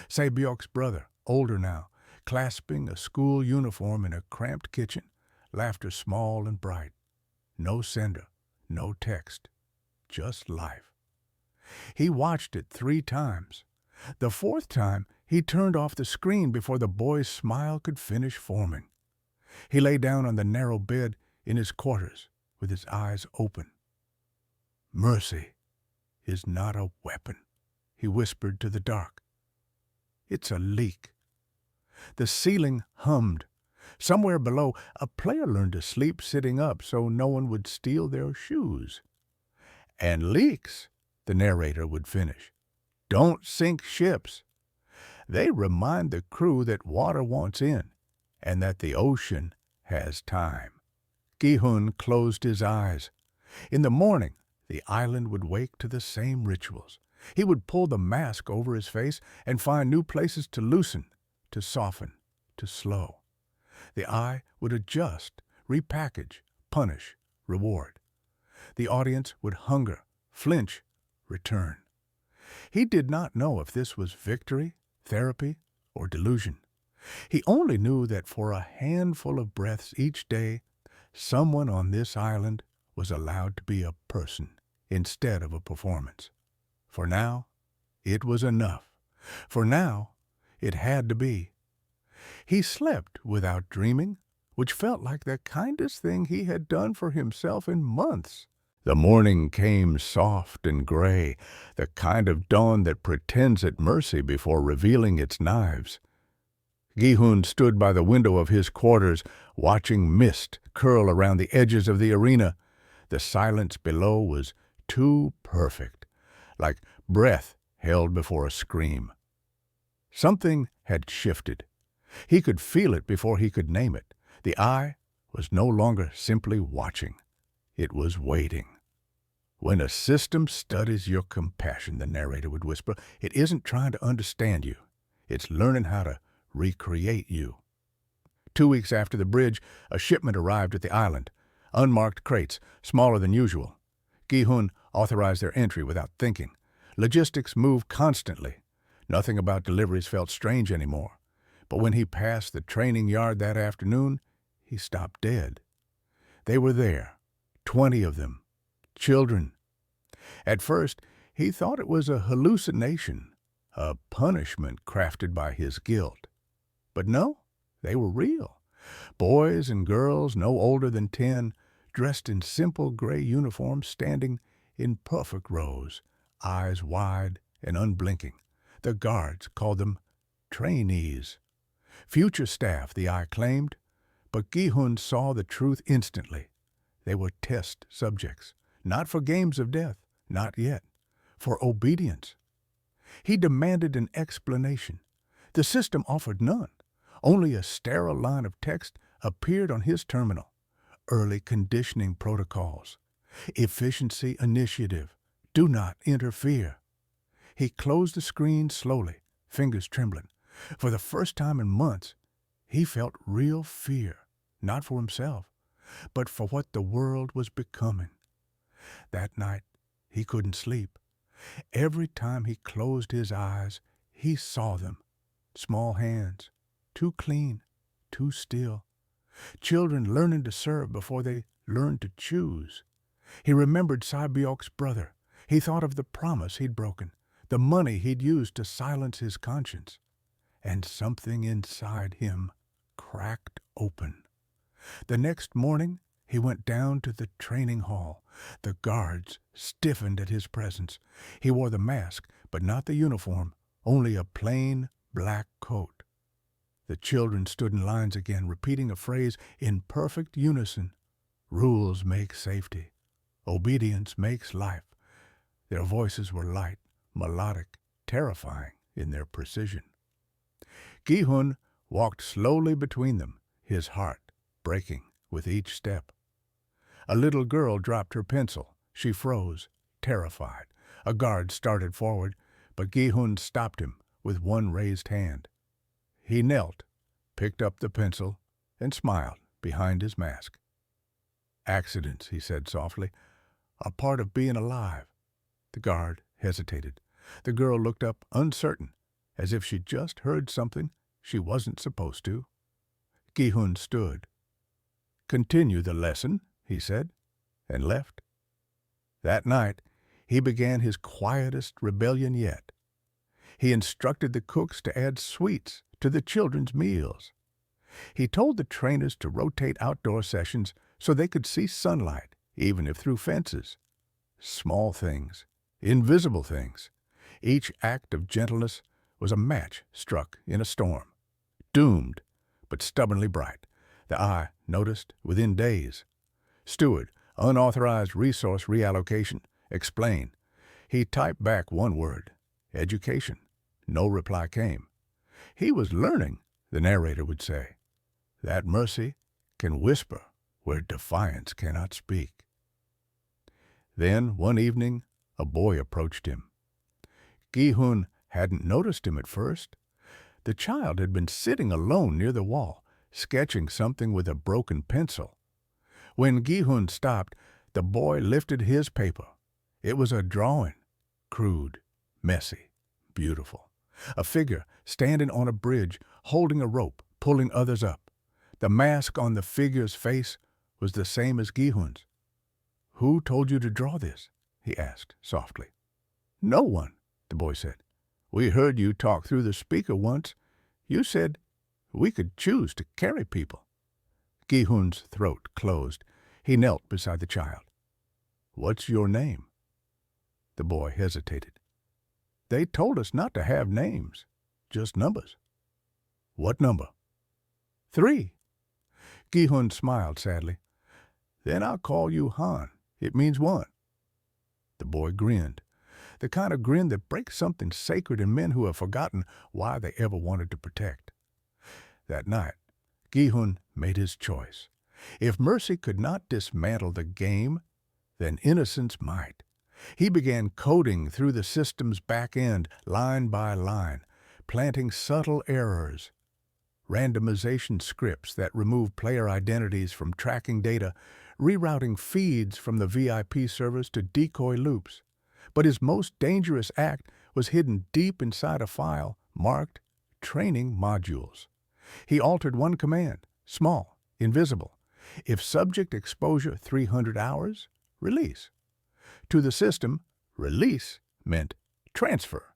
Se-byok's brother, older now, clasping a school uniform in a cramped kitchen, laughter small and bright. No sender, no text, just life. He watched it 3 times. The 4th time, he turned off the screen before the boy's smile could finish forming. He lay down on the narrow bed in his quarters with his eyes open. "Mercy is not a weapon," he whispered to the dark. "It's a leak." The ceiling hummed. Somewhere below, a player learned to sleep sitting up so no one would steal their shoes. "And leaks," the narrator would finish, "don't sink ships. They remind the crew that water wants in and that the ocean has time." Gi-hun closed his eyes. In the morning, the island would wake to the same rituals. He would pull the mask over his face and find new places to loosen, to soften, to slow. The eye would adjust, repackage, punish, reward. The audience would hunger, flinch, return. He did not know if this was victory, therapy, or delusion. He only knew that for a handful of breaths each day, someone on this island was allowed to be a person instead of a performance. For now, it was enough. For now, it had to be. He slept without dreaming, which felt like the kindest thing he had done for himself in months. The morning came soft and gray, the kind of dawn that pretends at mercy before revealing its knives. Gi-hun stood by the window of his quarters, watching mist curl around the edges of the arena. The silence below was too perfect, like breath held before a scream. Something had shifted. He could feel it before he could name it. The eye was no longer simply watching. It was waiting. When a system studies your compassion, the narrator would whisper, it isn't trying to understand you. It's learning how to recreate you. 2 weeks after the bridge, a shipment arrived at the island. Unmarked crates, smaller than usual. Gi-hun authorized their entry without thinking. Logistics moved constantly. Nothing about deliveries felt strange anymore. But when he passed the training yard that afternoon, he stopped dead. They were there, 20 of them, children. At first, he thought it was a hallucination, a punishment crafted by his guilt. But no, they were real. Boys and girls no older than 10, dressed in simple gray uniforms, standing in perfect rows, eyes wide and unblinking. The guards called them trainees. Future staff, the eye claimed, but Gi-hun saw the truth instantly. They were test subjects, not for games of death, not yet, for obedience. He demanded an explanation. The system offered none. Only a sterile line of text appeared on his terminal. Early conditioning protocols. Efficiency initiative. Do not interfere. He closed the screen slowly, fingers trembling. For the first time in months, he felt real fear, not for himself, but for what the world was becoming. That night, he couldn't sleep. Every time he closed his eyes, he saw them. Small hands, too clean, too still. Children learning to serve before they learned to choose. He remembered Sabyok's brother. He thought of the promise he'd broken, the money he'd used to silence his conscience. And something inside him cracked open. The next morning, he went down to the training hall. The guards stiffened at his presence. He wore the mask, but not the uniform, only a plain black coat. The children stood in lines again, repeating a phrase in perfect unison. Rules make safety. Obedience makes life. Their voices were light, melodic, terrifying in their precision. Gi-hun walked slowly between them, his heart breaking with each step. A little girl dropped her pencil. She froze, terrified. A guard started forward, but Gi-hun stopped him with one raised hand. He knelt, picked up the pencil, and smiled behind his mask. Accidents, he said softly, are part of being alive. The guard hesitated. The girl looked up uncertain, as if she'd just heard something she wasn't supposed to. Gi-hun stood. Continue the lesson, he said, and left. That night, he began his quietest rebellion yet. He instructed the cooks to add sweets to the children's meals. He told the trainers to rotate outdoor sessions so they could see sunlight, even if through fences. Small things, invisible things. Each act of gentleness was a match struck in a storm. Doomed, but stubbornly bright. The eye noticed within days. Steward, unauthorized resource reallocation. Explain. He typed back one word. Education. No reply came. He was learning, the narrator would say. That mercy can whisper where defiance cannot speak. Then, one evening, a boy approached him. Gi-hun hadn't noticed him at first. The child had been sitting alone near the wall, sketching something with a broken pencil. When Gi-hun stopped, the boy lifted his paper. It was a drawing, crude, messy, beautiful. A figure standing on a bridge, holding a rope, pulling others up. The mask on the figure's face was the same as Gi-hun's. "Who told you to draw this?" he asked softly. "No one," the boy said. We heard you talk through the speaker once. You said we could choose to carry people." Gi-hun's throat closed. He knelt beside the child. "What's your name?" The boy hesitated. "They told us not to have names, just numbers." "What number?" "3. Gi-hun smiled sadly. "Then I'll call you Han. It means 1. The boy grinned, the kind of grin that breaks something sacred in men who have forgotten why they ever wanted to protect. That night, Gi-hun made his choice. If mercy could not dismantle the game, then innocence might. He began coding through the system's back end, line by line, planting subtle errors, randomization scripts that remove player identities from tracking data, rerouting feeds from the VIP servers to decoy loops. But his most dangerous act was hidden deep inside a file marked Training Modules. He altered one command, small, invisible. If subject exposure 300 hours, release. To the system, release meant transfer.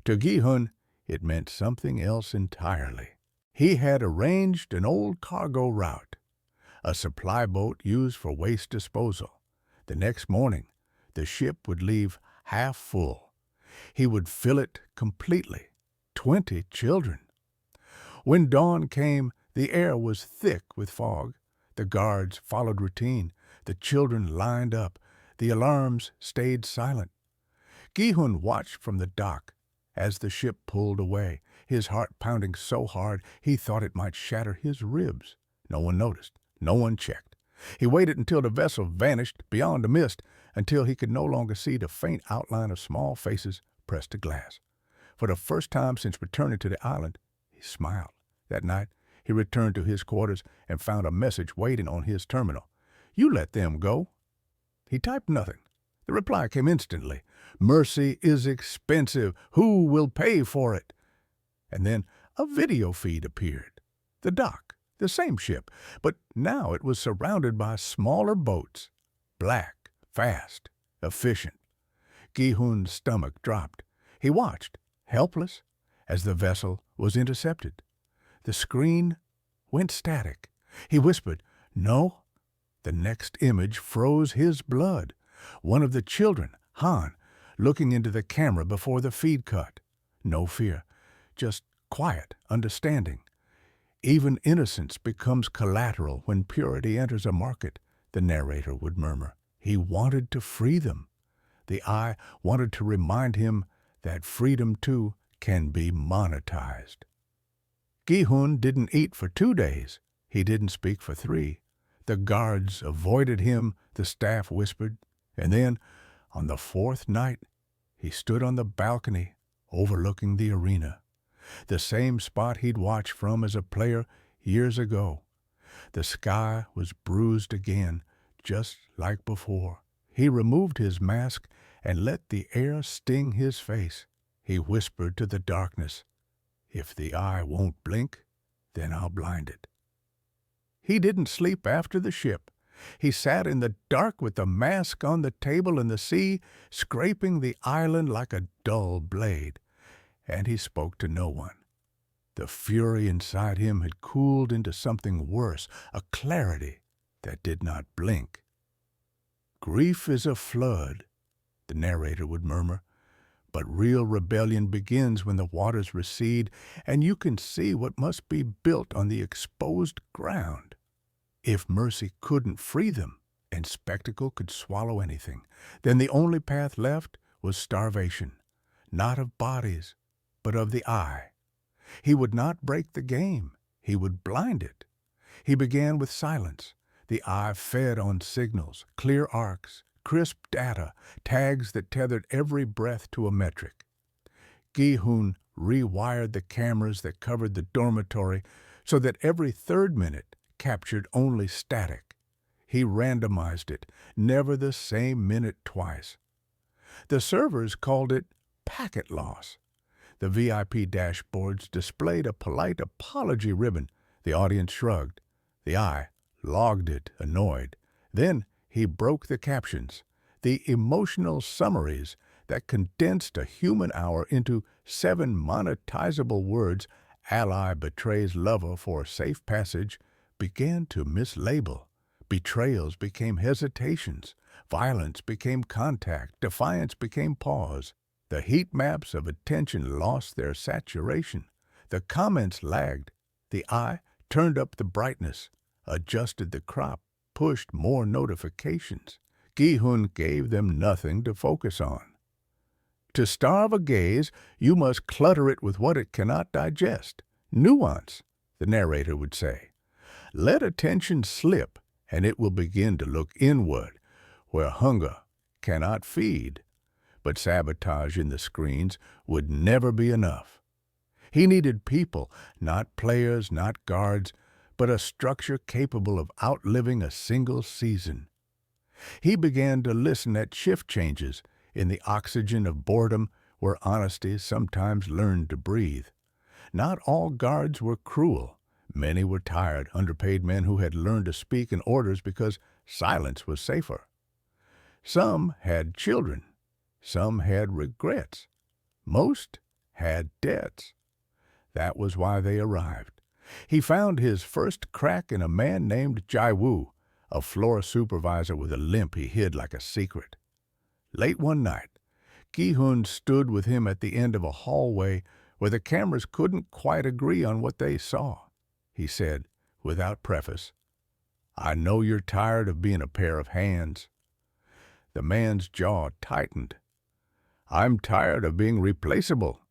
To Gi-hun, it meant something else entirely. He had arranged an old cargo route, a supply boat used for waste disposal. The next morning, the ship would leave half full. He would fill it completely. 20 children. When dawn came, the air was thick with fog. The guards followed routine. The children lined up. The alarms stayed silent. Gi-hun watched from the dock as the ship pulled away, his heart pounding so hard he thought it might shatter his ribs. No one noticed. No one checked. He waited until the vessel vanished beyond the mist, until he could no longer see the faint outline of small faces pressed to glass. For the first time since returning to the island, he smiled. That night, he returned to his quarters and found a message waiting on his terminal. "You let them go." He typed nothing. The reply came instantly. "Mercy is expensive. Who will pay for it?" And then a video feed appeared. The dock, the same ship, but now it was surrounded by smaller boats. Black, fast, efficient. Gi-hun's stomach dropped. He watched, helpless, as the vessel was intercepted. The screen went static. He whispered, "No." The next image froze his blood. One of the children, Han, looking into the camera before the feed cut. No fear, just quiet understanding. "Even innocence becomes collateral when purity enters a market," the narrator would murmur. He wanted to free them. The eye wanted to remind him that freedom, too, can be monetized. Gi-hun didn't eat for 2 days. He didn't speak for 3. The guards avoided him, the staff whispered. And then, on the 4th night, he stood on the balcony overlooking the arena, the same spot he'd watched from as a player years ago. The sky was bruised again, just like before. He removed his mask and let the air sting his face. He whispered to the darkness, "If the eye won't blink, then I'll blind it." He didn't sleep after the ship. He sat in the dark with the mask on the table and the sea scraping the island like a dull blade. And he spoke to no one. The fury inside him had cooled into something worse, a clarity that did not blink. "Grief is a flood," the narrator would murmur, "but real rebellion begins when the waters recede and you can see what must be built on the exposed ground." If mercy couldn't free them, and spectacle could swallow anything, then the only path left was starvation, not of bodies, but of the eye. He would not break the game. He would blind it. He began with silence. The eye fed on signals, clear arcs, crisp data, tags that tethered every breath to a metric. Gi-hun rewired the cameras that covered the dormitory so that every 3rd minute captured only static. He randomized it, never the same minute twice. The servers called it packet loss. The VIP dashboards displayed a polite apology ribbon. The audience shrugged. The eye logged it, annoyed. Then he broke the captions, the emotional summaries that condensed a human hour into 7 monetizable words ally betrays lover for safe passage began to mislabel. Betrayals became hesitations. Violence became contact. Defiance became pause. The heat maps of attention lost their saturation. The comments lagged. The eye turned up the brightness, adjusted the crop, pushed more notifications. Gi-hun gave them nothing to focus on. To starve a gaze, you must clutter it with what it cannot digest. Nuance, the narrator would say. Let attention slip, and it will begin to look inward, where hunger cannot feed. But sabotage in the screens would never be enough. He needed people, not players, not guards, but a structure capable of outliving a single season. He began to listen at shift changes, in the oxygen of boredom where honesty sometimes learned to breathe. Not all guards were cruel. Many were tired, underpaid men who had learned to speak in orders because silence was safer. Some had children. Some had regrets. Most had debts. That was why they arrived. He found his first crack in a man named Gi-hun, a floor supervisor with a limp he hid like a secret. Late one night, Gi-hun stood with him at the end of a hallway where the cameras couldn't quite agree on what they saw. He said, without preface, "I know you're tired of being a pair of hands." The man's jaw tightened. "I'm tired of being replaceable."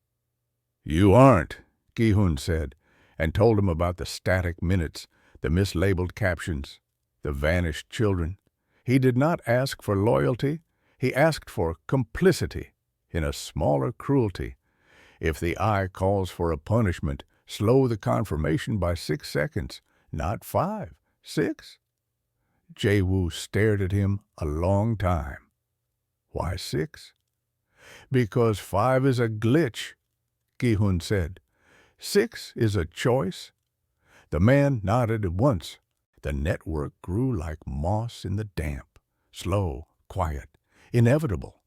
"You aren't," Gi-hun said, and told him about the static minutes, the mislabeled captions, the vanished children. He did not ask for loyalty. He asked for complicity in a smaller cruelty. If the eye calls for a punishment, slow the confirmation by 6 seconds, not 5, 6. Gi-hun stared at him a long time. Why 6? Because 5 is a glitch, Gi-hun said. 6 is a choice. The man nodded at once. The network grew like moss in the damp, slow, quiet, inevitable.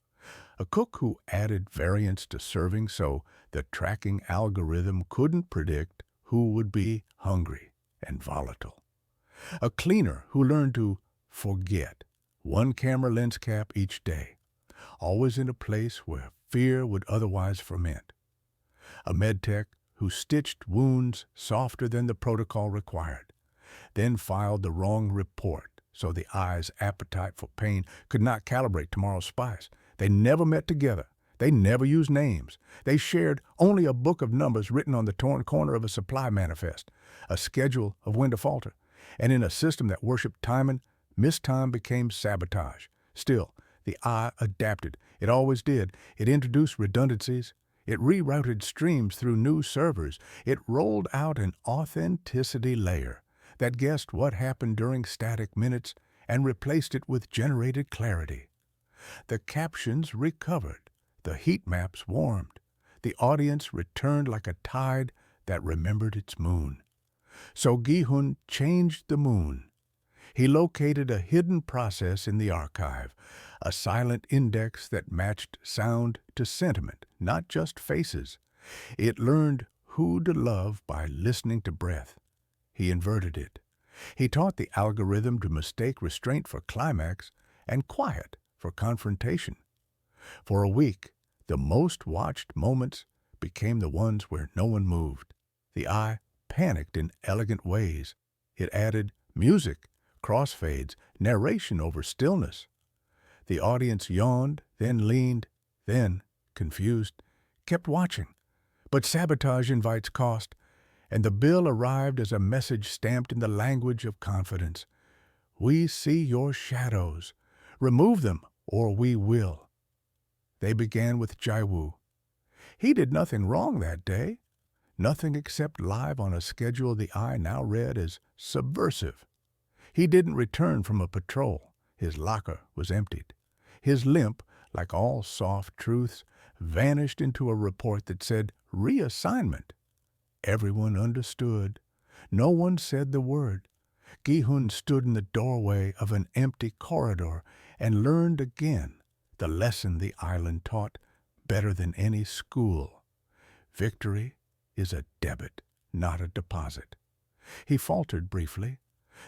A cook who added variants to serving so the tracking algorithm couldn't predict who would be hungry and volatile. A cleaner who learned to forget, one camera lens cap each day, always in a place where fear would otherwise ferment. A medtech who stitched wounds softer than the protocol required, then filed the wrong report so the eye's appetite for pain could not calibrate tomorrow's spice. They never met together. They never used names. They shared only a book of numbers written on the torn corner of a supply manifest, a schedule of when to falter. And in a system that worshipped timing, missed time became sabotage. Still, the eye adapted. It always did. It introduced redundancies. It rerouted streams through new servers. It rolled out an authenticity layer that guessed what happened during static minutes and replaced it with generated clarity. The captions recovered. The heat maps warmed. The audience returned like a tide that remembered its moon. So Gi-hun changed the moon. He located a hidden process in the archive, a silent index that matched sound to sentiment, not just faces. It learned who to love by listening to breath. He inverted it. He taught the algorithm to mistake restraint for climax and quiet for confrontation. For a week, the most watched moments became the ones where no one moved. The eye panicked in elegant ways. It added music, crossfades, narration over stillness. The audience yawned, then leaned, then, confused, kept watching. But sabotage invites cost, and the bill arrived as a message stamped in the language of confidence. We see your shadows. Remove them, or we will. They began with Gi-hun. He did nothing wrong that day, nothing except live on a schedule the eye now read as subversive. He didn't return from a patrol. His locker was emptied. His limp, like all soft truths, vanished into a report that said reassignment. Everyone understood. No one said the word. Gi-hun stood in the doorway of an empty corridor and learned again the lesson the island taught better than any school. Victory is a debit, not a deposit. He faltered briefly.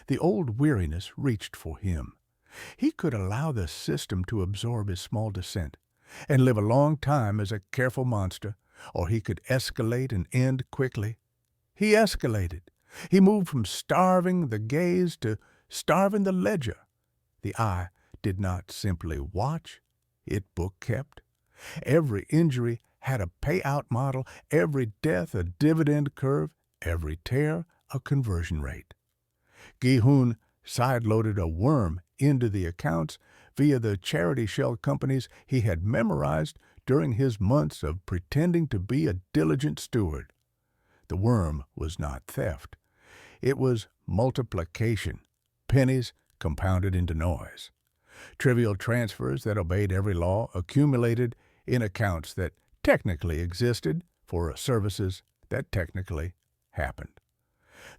The old weariness reached for him. He could allow the system to absorb his small descent and live a long time as a careful monster, or he could escalate and end quickly. He escalated. He moved from starving the gaze to starving the ledger. The eye did not simply watch, it book-kept. Every injury had a payout model, every death a dividend curve, every tear a conversion rate. Gi-hun sideloaded a worm into the accounts via the charity shell companies he had memorized during his months of pretending to be a diligent steward. The worm was not theft. It was multiplication, pennies compounded into noise. Trivial transfers that obeyed every law accumulated in accounts that technically existed for services that technically happened.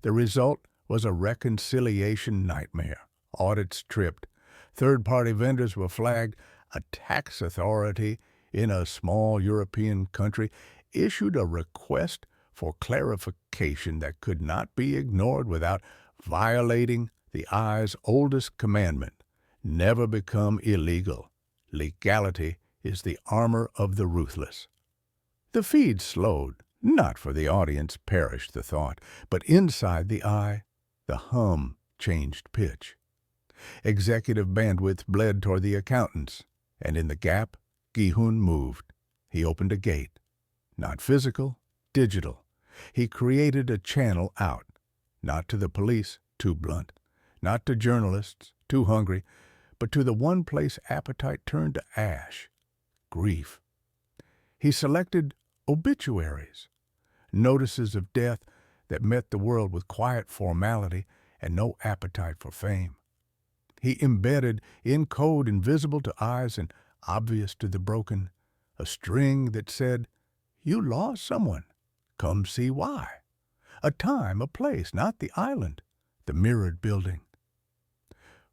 The result was a reconciliation nightmare. Audits tripped. Third-party vendors were flagged. A tax authority in a small European country issued a request for clarification that could not be ignored without violating the eye's oldest commandment: never become illegal. Legality is the armor of the ruthless. The feed slowed. Not for the audience, perished the thought, but inside the eye, the hum changed pitch. Executive bandwidth bled toward the accountants, and in the gap, Gi-hun moved. He opened a gate. Not physical, digital. He created a channel out. Not to the police, too blunt. Not to journalists, too hungry, but to the one place appetite turned to ash: grief. He selected obituaries, notices of death that met the world with quiet formality and no appetite for fame. He embedded in code invisible to eyes and obvious to the broken, a string that said, "You lost someone. Come see why." A time, a place, not the island, the mirrored building.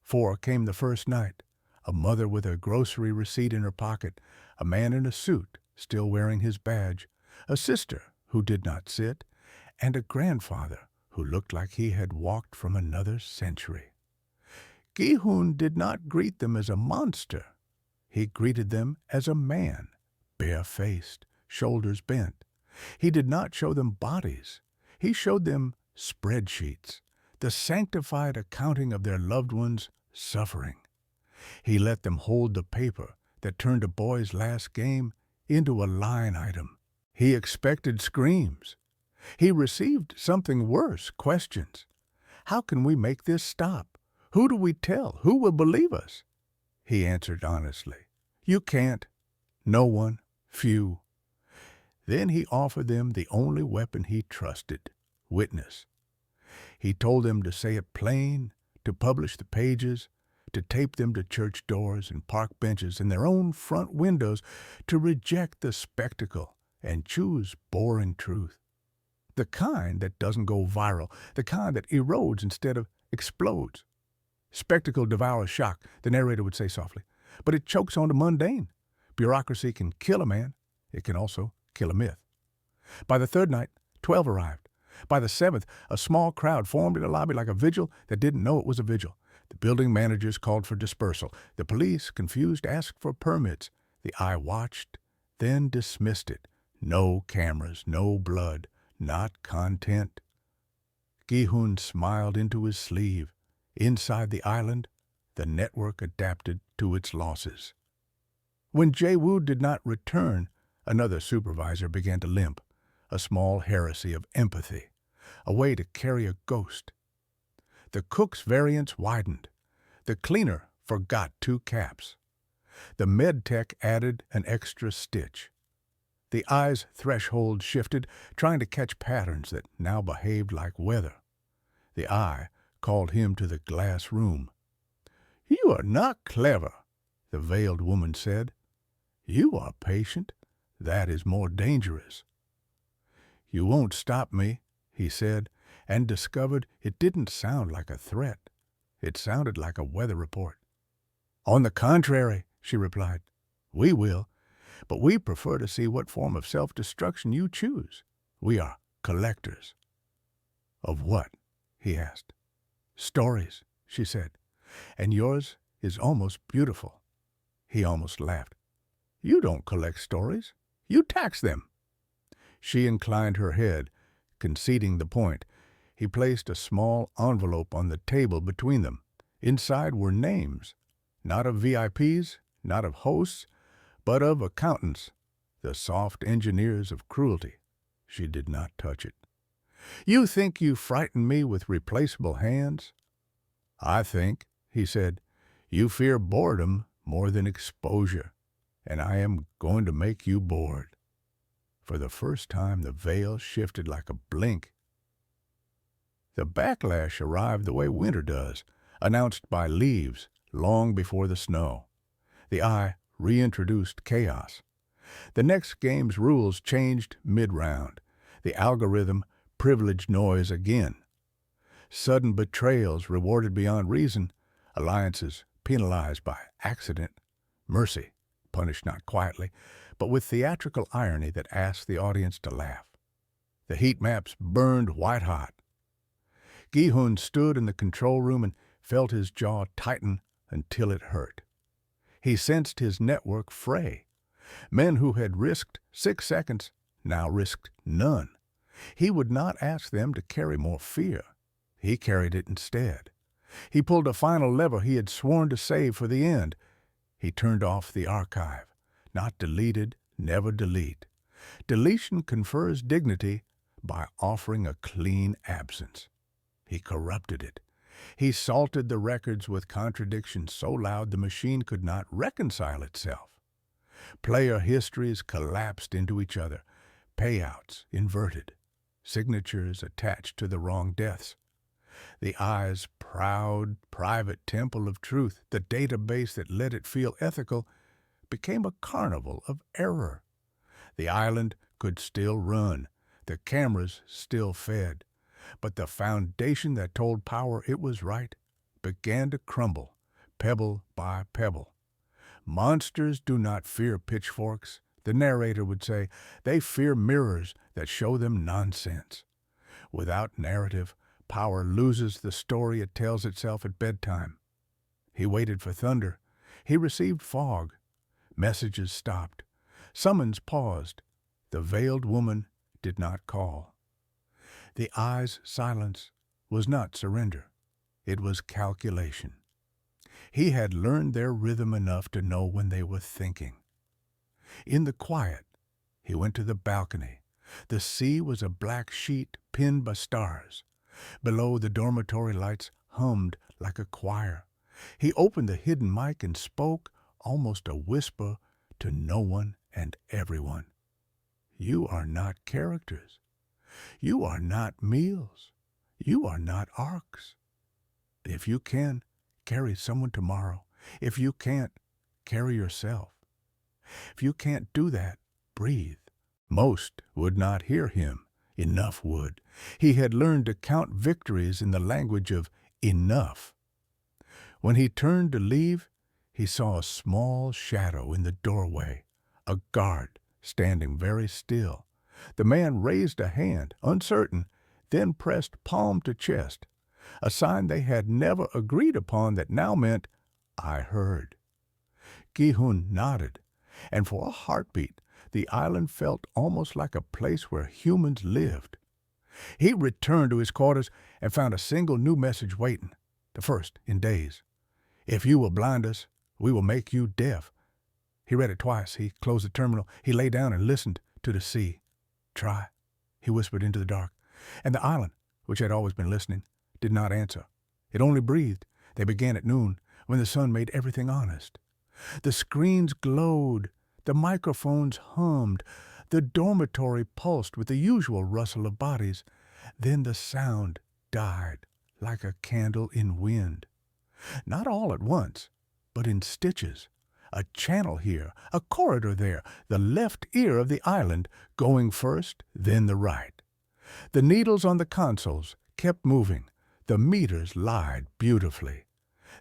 4 came the first night, a mother with a grocery receipt in her pocket, a man in a suit, still wearing his badge, a sister who did not sit, and a grandfather who looked like he had walked from another century. Gi-hun did not greet them as a monster. He greeted them as a man, bare-faced, shoulders bent. He did not show them bodies. He showed them spreadsheets, the sanctified accounting of their loved ones' suffering. He let them hold the paper that turned a boy's last game into a line item. He expected screams. He received something worse, questions. How can we make this stop? Who do we tell? Who will believe us? He answered honestly, "You can't. No one. Few." Then he offered them the only weapon he trusted: witness. He told them to say it plain, to publish the pages, to tape them to church doors and park benches and their own front windows, to reject the spectacle and choose boring truth. The kind that doesn't go viral, the kind that erodes instead of explodes. Spectacle devours shock, the narrator would say softly, but it chokes on the mundane. Bureaucracy can kill a man. It can also kill a myth. By the third night, 12 arrived. By the 7th, a small crowd formed in the lobby like a vigil that didn't know it was a vigil. The building managers called for dispersal. The police, confused, asked for permits. The eye watched, then dismissed it. No cameras, no blood, not content. Gi-hun smiled into his sleeve. Inside the island, the network adapted to its losses. When Jae-woo did not return, another supervisor began to limp, a small heresy of empathy, a way to carry a ghost. The cook's variance widened. The cleaner forgot 2 caps. The med tech added an extra stitch. The eye's threshold shifted, trying to catch patterns that now behaved like weather. The eye called him to the glass room. "You are not clever," the veiled woman said. "You are patient. That is more dangerous." "You won't stop me," he said, and discovered it didn't sound like a threat. It sounded like a weather report. "On the contrary," she replied, "we will. But we prefer to see what form of self-destruction you choose. We are collectors." "Of what?" he asked. "Stories," she said. "And yours is almost beautiful." He almost laughed. "You don't collect stories. You tax them." She inclined her head, conceding the point. He placed a small envelope on the table between them. Inside were names, not of VIPs, not of hosts, but of accountants, the soft engineers of cruelty. She did not touch it. "You think you frighten me with replaceable hands?" "I think," he said, "you fear boredom more than exposure, and I am going to make you bored." For the first time, the veil shifted like a blink. The backlash arrived the way winter does, announced by leaves long before the snow. The eye reintroduced chaos. The next game's rules changed mid-round. The algorithm privileged noise again. Sudden betrayals rewarded beyond reason, alliances penalized by accident, mercy punished not quietly, but with theatrical irony that asked the audience to laugh. The heat maps burned white-hot. Gi-hun stood in the control room and felt his jaw tighten until it hurt. He sensed his network fray. Men who had risked 6 seconds now risked none. He would not ask them to carry more fear. He carried it instead. He pulled a final lever he had sworn to save for the end. He turned off the archive. Not deleted, never delete. Deletion confers dignity by offering a clean absence. He corrupted it. He salted the records with contradictions so loud the machine could not reconcile itself. Player histories collapsed into each other, payouts inverted, signatures attached to the wrong deaths. The eye's proud, private temple of truth, the database that let it feel ethical, became a carnival of error. The island could still run, the cameras still fed, but the foundation that told power it was right began to crumble, pebble by pebble. Monsters do not fear pitchforks, the narrator would say. They fear mirrors that show them nonsense. Without narrative, power loses the story it tells itself at bedtime. He waited for thunder. He received fog. Messages stopped. Summons paused. The veiled woman did not call. The eye's silence was not surrender. It was calculation. He had learned their rhythm enough to know when they were thinking. In the quiet, he went to the balcony. The sea was a black sheet pinned by stars. Below, the dormitory lights hummed like a choir. He opened the hidden mic and spoke, almost a whisper, to no one and everyone. You are not characters. You are not meals. You are not arcs. If you can, carry someone tomorrow. If you can't, carry yourself. If you can't do that, breathe. Most would not hear him. Enough would. He had learned to count victories in the language of enough. When he turned to leave, he saw a small shadow in the doorway, a guard standing very still. The man raised a hand, uncertain, then pressed palm to chest, a sign they had never agreed upon that now meant, I heard. Gi-hun nodded, and for a heartbeat, the island felt almost like a place where humans lived. He returned to his quarters and found a single new message waiting, the first in days. If you will blind us, we will make you deaf. He read it twice. He closed the terminal. He lay down and listened to the sea. Try, he whispered into the dark. And the island, which had always been listening, did not answer. It only breathed. They began at noon, when the sun made everything honest. The screens glowed. The microphones hummed. The dormitory pulsed with the usual rustle of bodies. Then the sound died like a candle in wind. Not all at once, but in stitches. A channel here, a corridor there, the left ear of the island going first, then the right. The needles on the consoles kept moving. The meters lied beautifully.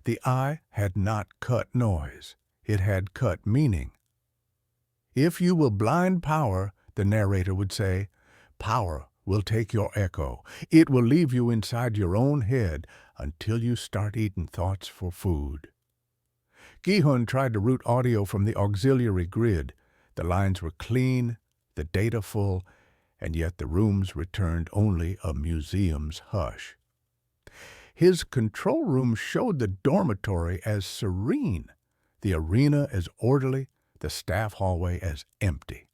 The eye had not cut noise. It had cut meaning. If you will blind power, the narrator would say, power will take your echo. It will leave you inside your own head until you start eating thoughts for food. Gi-hun tried to route audio from the auxiliary grid. The lines were clean, the data full, and yet the rooms returned only a museum's hush. His control room showed the dormitory as serene, the arena as orderly, the staff hallway as empty.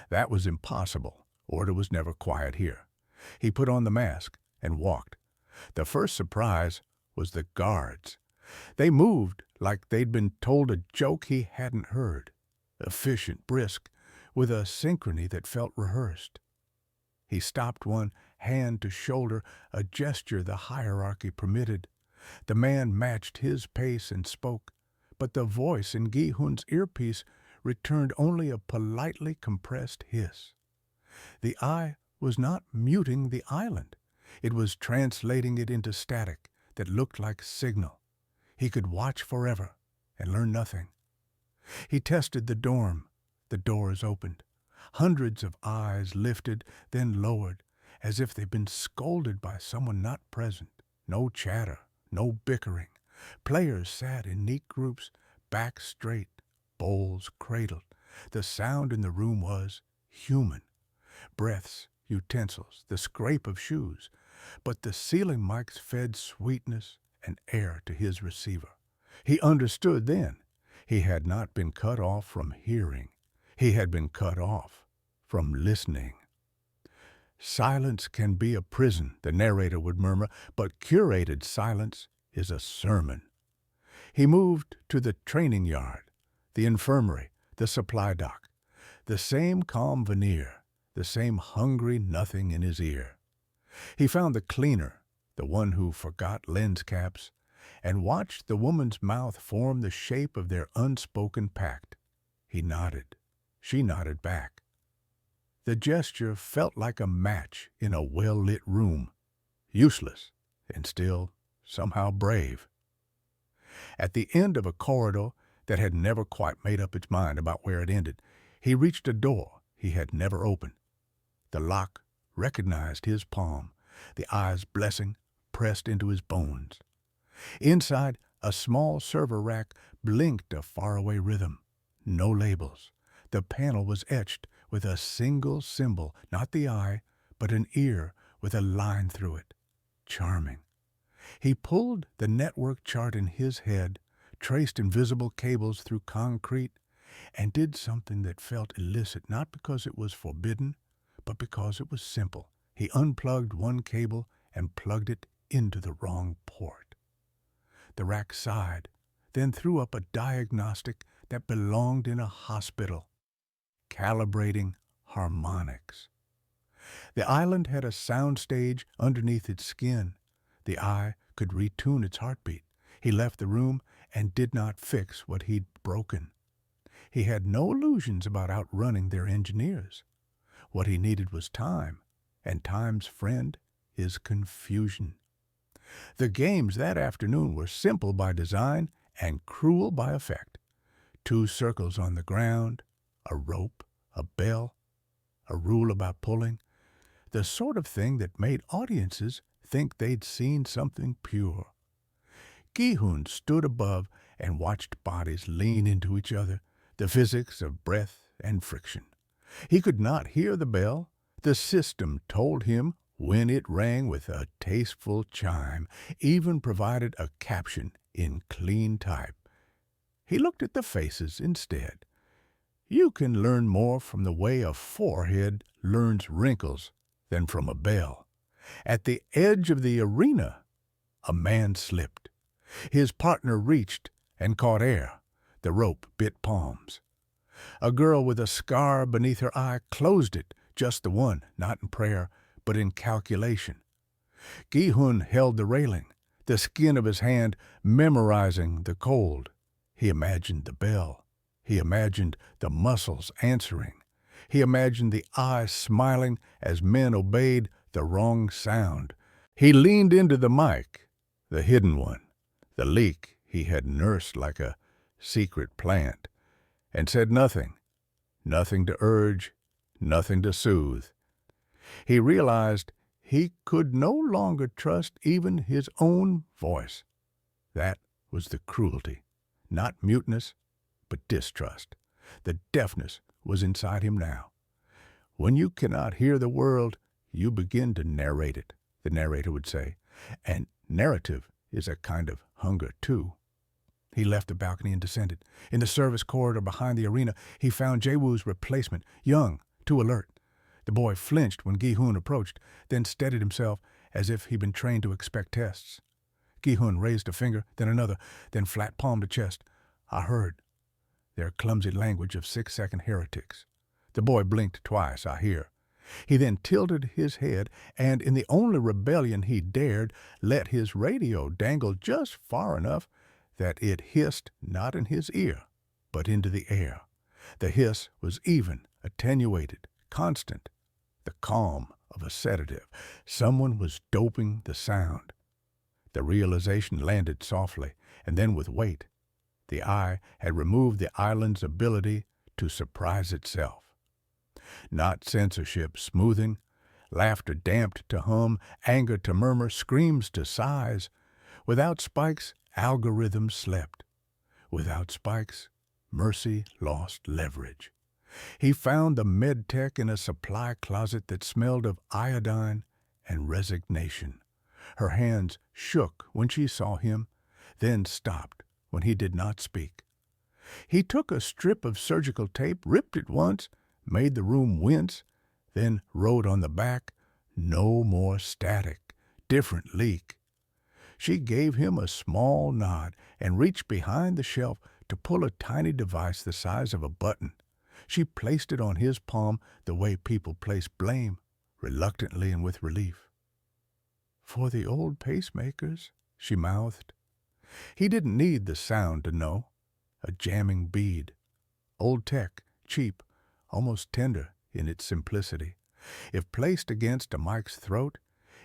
That was impossible. Order was never quiet here. He put on the mask and walked. The first surprise was the guards. They moved like they'd been told a joke he hadn't heard, efficient, brisk, with a synchrony that felt rehearsed. He stopped, one hand to shoulder, a gesture the hierarchy permitted. The man matched his pace and spoke, but the voice in Gi-hun's earpiece returned only a politely compressed hiss. The eye was not muting the island. It was translating it into static that looked like signal. He could watch forever and learn nothing. He tested the dorm. The doors opened. Hundreds of eyes lifted, then lowered, as if they'd been scolded by someone not present. No chatter, no bickering. Players sat in neat groups, backs straight, bowls cradled. The sound in the room was human. Breaths, utensils, the scrape of shoes. But the ceiling mics fed sweetness and air to his receiver. He understood then. He had not been cut off from hearing. He had been cut off from listening. Silence can be a prison, the narrator would murmur, but curated silence is a sermon. He moved to the training yard, the infirmary, the supply dock. The same calm veneer, the same hungry nothing in his ear. He found the cleaner, the one who forgot lens caps, and watched the woman's mouth form the shape of their unspoken pact. He nodded. She nodded back. The gesture felt like a match in a well-lit room, useless and still somehow brave. At the end of a corridor that had never quite made up its mind about where it ended, he reached a door he had never opened. The lock recognized his palm, the eyes blessing, pressed into his bones. Inside, a small server rack blinked a faraway rhythm. No labels. The panel was etched with a single symbol, not the eye, but an ear with a line through it. Charming. He pulled the network chart in his head, traced invisible cables through concrete, and did something that felt illicit, not because it was forbidden, but because it was simple. He unplugged one cable and plugged it into the wrong port. The rack sighed, then threw up a diagnostic that belonged in a hospital, calibrating harmonics. The island had a soundstage underneath its skin. The eye could retune its heartbeat. He left the room and did not fix what he'd broken. He had no illusions about outrunning their engineers. What he needed was time, and time's friend is confusion. The games that afternoon were simple by design and cruel by effect. 2 circles on the ground, a rope, a bell, a rule about pulling, the sort of thing that made audiences think they'd seen something pure. Gi-hun stood above and watched bodies lean into each other, the physics of breath and friction. He could not hear the bell. The system told him when it rang with a tasteful chime, even provided a caption in clean type. He looked at the faces instead. You can learn more from the way a forehead learns wrinkles than from a bell. At the edge of the arena, a man slipped. His partner reached and caught air. The rope bit palms. A girl with a scar beneath her eye closed it, just the one, not in prayer, but in calculation. Gi-hun held the railing, the skin of his hand memorizing the cold. He imagined the bell. He imagined the muscles answering. He imagined the eyes smiling as men obeyed the wrong sound. He leaned into the mic, the hidden one, the leak he had nursed like a secret plant, and said nothing, nothing to urge, nothing to soothe. He realized he could no longer trust even his own voice. That was the cruelty, not muteness, but distrust. The deafness was inside him now. When you cannot hear the world, you begin to narrate it, the narrator would say. And narrative is a kind of hunger, too. He left the balcony and descended. In the service corridor behind the arena, he found Jae-woo's replacement, young, too alert. The boy flinched when Gi-hun approached, then steadied himself as if he'd been trained to expect tests. Gi-hun raised a finger, then another, then flat-palmed a chest. "I heard. Their clumsy language of 6-second heretics." The boy blinked twice. "I hear." He then tilted his head and, in the only rebellion he dared, let his radio dangle just far enough that it hissed not in his ear, but into the air. The hiss was even, attenuated, constant, the calm of a sedative. Someone was doping the sound. The realization landed softly, and then with weight. The eye had removed the island's ability to surprise itself. Not censorship smoothing, laughter damped to hum, anger to murmur, screams to sighs. Without spikes, algorithms slept. Without spikes, mercy lost leverage. He found the medtech in a supply closet that smelled of iodine and resignation. Her hands shook when she saw him, then stopped when he did not speak. He took a strip of surgical tape, ripped it once, made the room wince, then wrote on the back, "No more static, different leak." She gave him a small nod and reached behind the shelf to pull a tiny device the size of a button. She placed it on his palm the way people place blame, reluctantly and with relief. "For the old pacemakers," she mouthed. He didn't need the sound to know. A jamming bead. Old tech, cheap, almost tender in its simplicity. If placed against a mic's throat,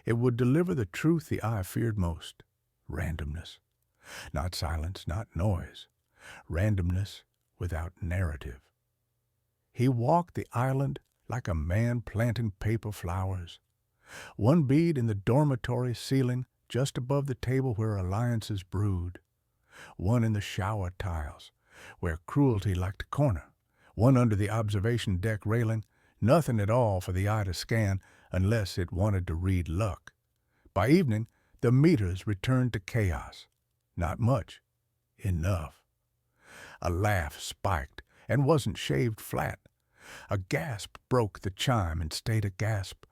it would deliver the truth the eye feared most. Randomness. Not silence, not noise. Randomness without narrative. He walked the island like a man planting paper flowers. One bead in the dormitory ceiling just above the table where alliances brewed. One in the shower tiles, where cruelty liked to corner. One under the observation deck railing, nothing at all for the eye to scan unless it wanted to read luck. By evening, the meters returned to chaos. Not much. Enough. A laugh spiked and wasn't shaved flat. A gasp broke the chime and stayed a gasp.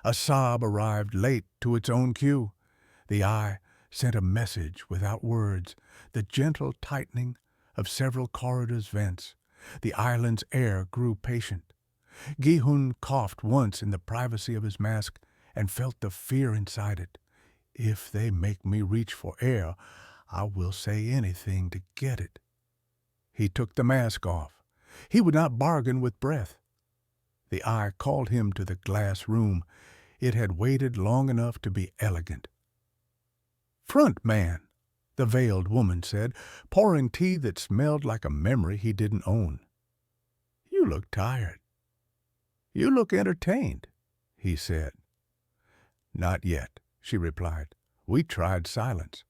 A sob arrived late to its own cue. The eye sent a message without words, the gentle tightening of several corridors' vents. The island's air grew patient. Gi-hun coughed once in the privacy of his mask and felt the fear inside it. If they make me reach for air, I will say anything to get it. He took the mask off. He would not bargain with breath. The eye called him to the glass room. It had waited long enough to be elegant. "Front man," the veiled woman said, pouring tea that smelled like a memory he didn't own. "You look tired." "You look entertained," he said. "Not yet," she replied. "We tried silence.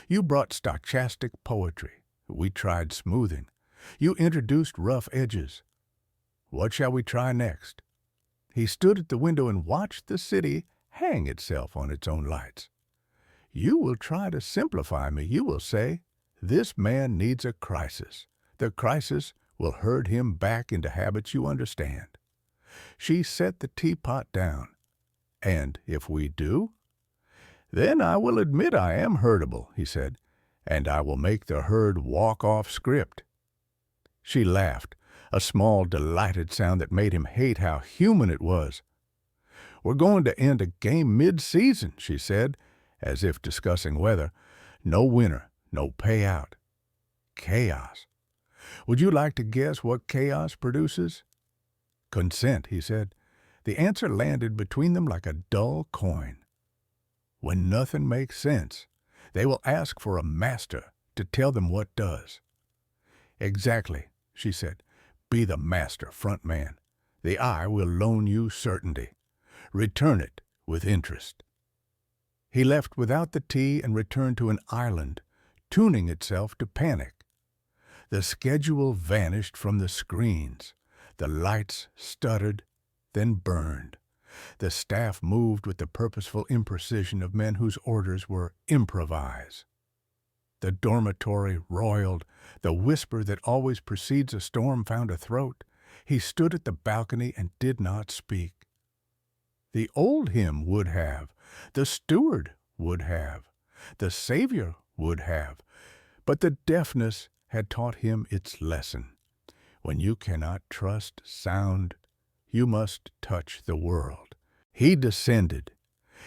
You brought stochastic poetry. We tried smoothing. You introduced rough edges. What shall we try next?" He stood at the window and watched the city hang itself on its own lights. "You will try to simplify me. You will say, 'This man needs a crisis.' The crisis will herd him back into habits you understand." She set the teapot down. "And if we do?" "Then I will admit I am herdable," he said, "and I will make the herd walk off script." She laughed, a small, delighted sound that made him hate how human it was. "We're going to end a game mid-season," she said, as if discussing weather. "No winner, no payout. Chaos. Would you like to guess what chaos produces?" "Consent," he said. The answer landed between them like a dull coin. When nothing makes sense, they will ask for a master to tell them what does. "Exactly," she said. Be the master front man. The eye will loan you certainty. Return it with interest. He left without the tea and returned to an island, tuning itself to panic. The schedule vanished from the screens. The lights stuttered, then burned. The staff moved with the purposeful imprecision of men whose orders were improvise. The dormitory roiled. The whisper that always precedes a storm found a throat. He stood at the balcony and did not speak. The old him would have. The steward would have. The Savior would have. But the deafness had taught him its lesson. When you cannot trust sound, you must touch the world. He descended.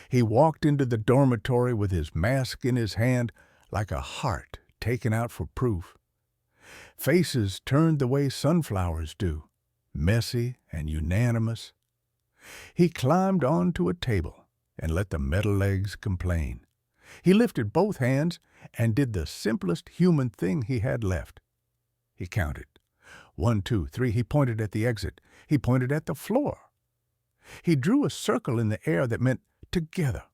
He walked into the dormitory with his mask in his hand, like a heart taken out for proof. Faces turned the way sunflowers do, messy and unanimous. He climbed onto a table and let the metal legs complain. He lifted both hands and did the simplest human thing he had left. He counted. 1, 2, 3. He pointed at the exit. He pointed at the floor. He drew a circle in the air that meant together,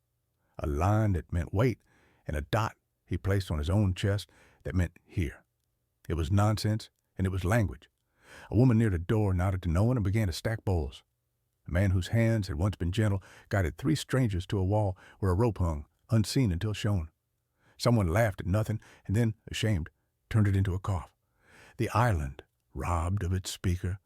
a line that meant wait, and a dot he placed on his own chest that meant here. It was nonsense, and it was language. A woman near the door nodded to no one and began to stack bowls. A man whose hands had once been gentle guided 3 strangers to a wall where a rope hung, unseen until shown. Someone laughed at nothing and then, ashamed, turned it into a cough. The island, robbed of its speaker,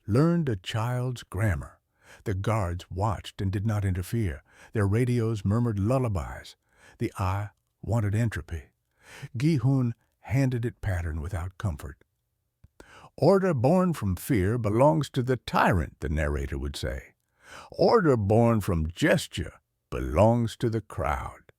learned a child's grammar. The guards watched and did not interfere. Their radios murmured lullabies. The eye wanted entropy. Gi-hun handed it pattern without comfort. Order born from fear belongs to the tyrant, the narrator would say. Order born from gesture belongs to the crowd.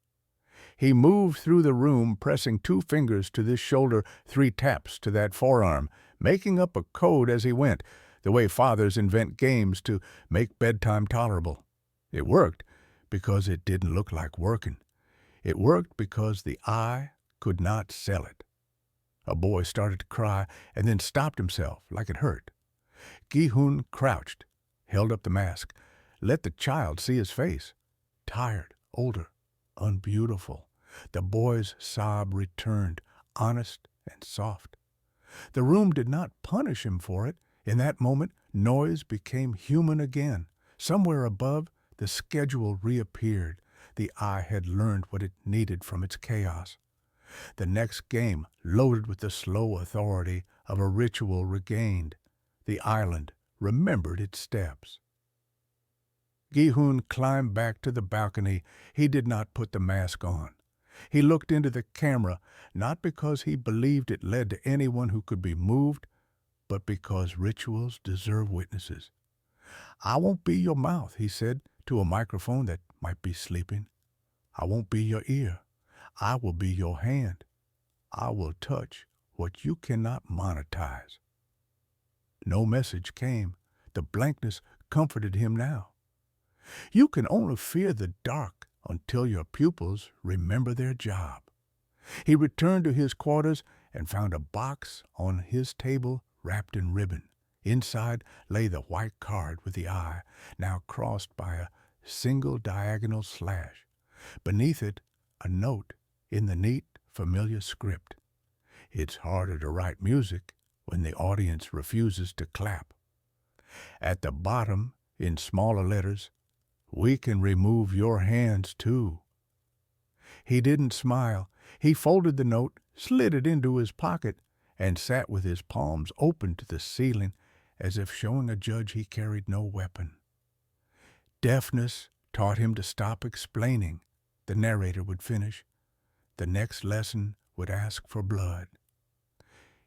He moved through the room, pressing 2 fingers to this shoulder, 3 taps to that forearm, making up a code as he went, the way fathers invent games to make bedtime tolerable. It worked because it didn't look like working. It worked because the eye could not sell it. A boy started to cry and then stopped himself like it hurt. Gi-hun crouched, held up the mask, let the child see his face. Tired, older, unbeautiful. The boy's sob returned, honest and soft. The room did not punish him for it. In that moment, noise became human again. Somewhere above, the schedule reappeared. The eye had learned what it needed from its chaos. The next game loaded with the slow authority of a ritual regained. The island remembered its steps. Gi-hun climbed back to the balcony. He did not put the mask on. He looked into the camera, not because he believed it led to anyone who could be moved, but because rituals deserve witnesses. I won't be your mouth, he said to a microphone that might be sleeping. I won't be your ear. I will be your hand. I will touch what you cannot monetize. No message came. The blankness comforted him now. You can only fear the dark until your pupils remember their job. He returned to his quarters and found a box on his table wrapped in ribbon. Inside lay the white card with the eye, now crossed by a single diagonal slash. Beneath it, a note in the neat, familiar script. It's harder to write music when the audience refuses to clap. At the bottom, in smaller letters, we can remove your hands too. He didn't smile. He folded the note, slid it into his pocket, and sat with his palms open to the ceiling as if showing a judge he carried no weapon. Deafness taught him to stop explaining. The narrator would finish. The next lesson would ask for blood.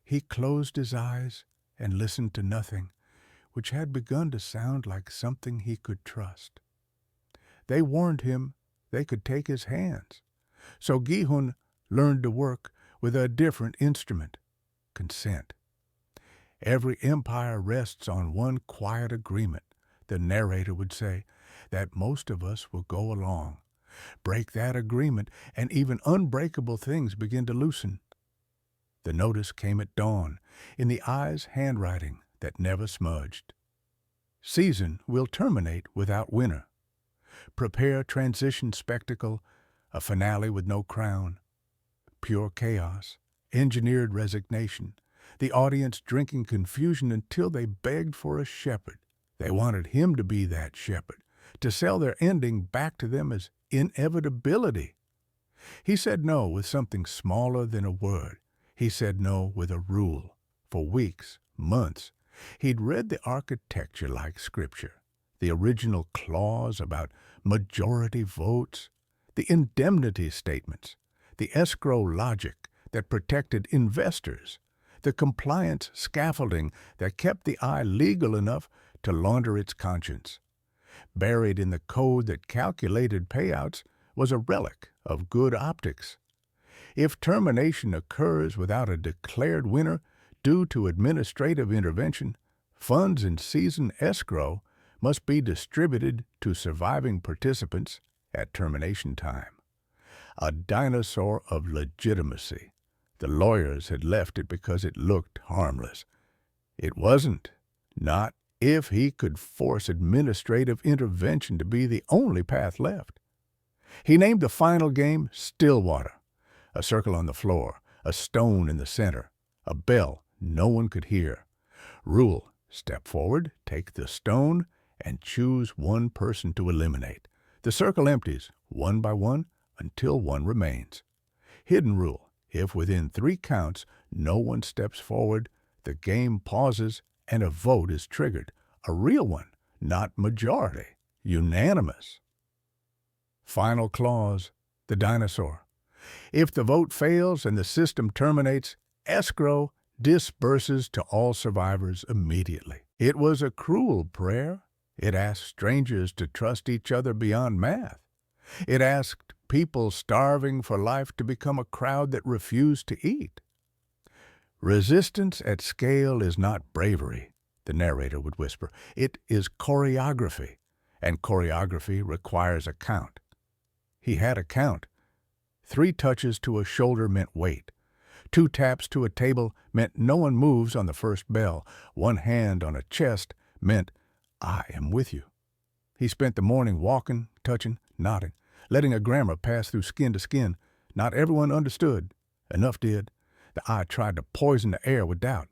He closed his eyes and listened to nothing, which had begun to sound like something he could trust. They warned him they could take his hands. So Gi-hun learned to work with a different instrument, consent. Every empire rests on one quiet agreement, the narrator would say, that most of us will go along. Break that agreement, and even unbreakable things begin to loosen. The notice came at dawn, in the eye's handwriting, that never smudged. Season will terminate without winner. Prepare transition spectacle, a finale with no crown. Pure chaos, engineered resignation, the audience drinking confusion until they begged for a shepherd. They wanted him to be that shepherd, to sell their ending back to them as inevitability. He said no with something smaller than a word. He said no with a rule. For weeks, months, he'd read the architecture like scripture, the original clause about majority votes, the indemnity statements, the escrow logic that protected investors, the compliance scaffolding that kept the eye legal enough to launder its conscience. Buried in the code that calculated payouts was a relic of good optics. If termination occurs without a declared winner due to administrative intervention, funds in season escrow must be distributed to surviving participants at termination time. A dinosaur of legitimacy. The lawyers had left it because it looked harmless. It wasn't. Not if he could force administrative intervention to be the only path left. He named the final game Stillwater. A circle on the floor, a stone in the center, a bell no one could hear. Rule: step forward, take the stone, and choose one person to eliminate. The circle empties, one by one, until one remains. Hidden rule: if within 3 counts no one steps forward, the game pauses and a vote is triggered. A real one, not majority. Unanimous. Final clause: the dinosaur. If the vote fails and the system terminates, escrow disperses to all survivors immediately. It was a cruel prayer. It asked strangers to trust each other beyond math. It asked people starving for life to become a crowd that refused to eat. Resistance at scale is not bravery, the narrator would whisper. It is choreography, and choreography requires a count. He had a count. 3 touches to a shoulder meant wait. 2 taps to a table meant no one moves on the first bell. 1 hand on a chest meant, I am with you. He spent the morning walking, touching, nodding, letting a grammar pass through skin to skin. Not everyone understood. Enough did. The eye tried to poison the air with doubt.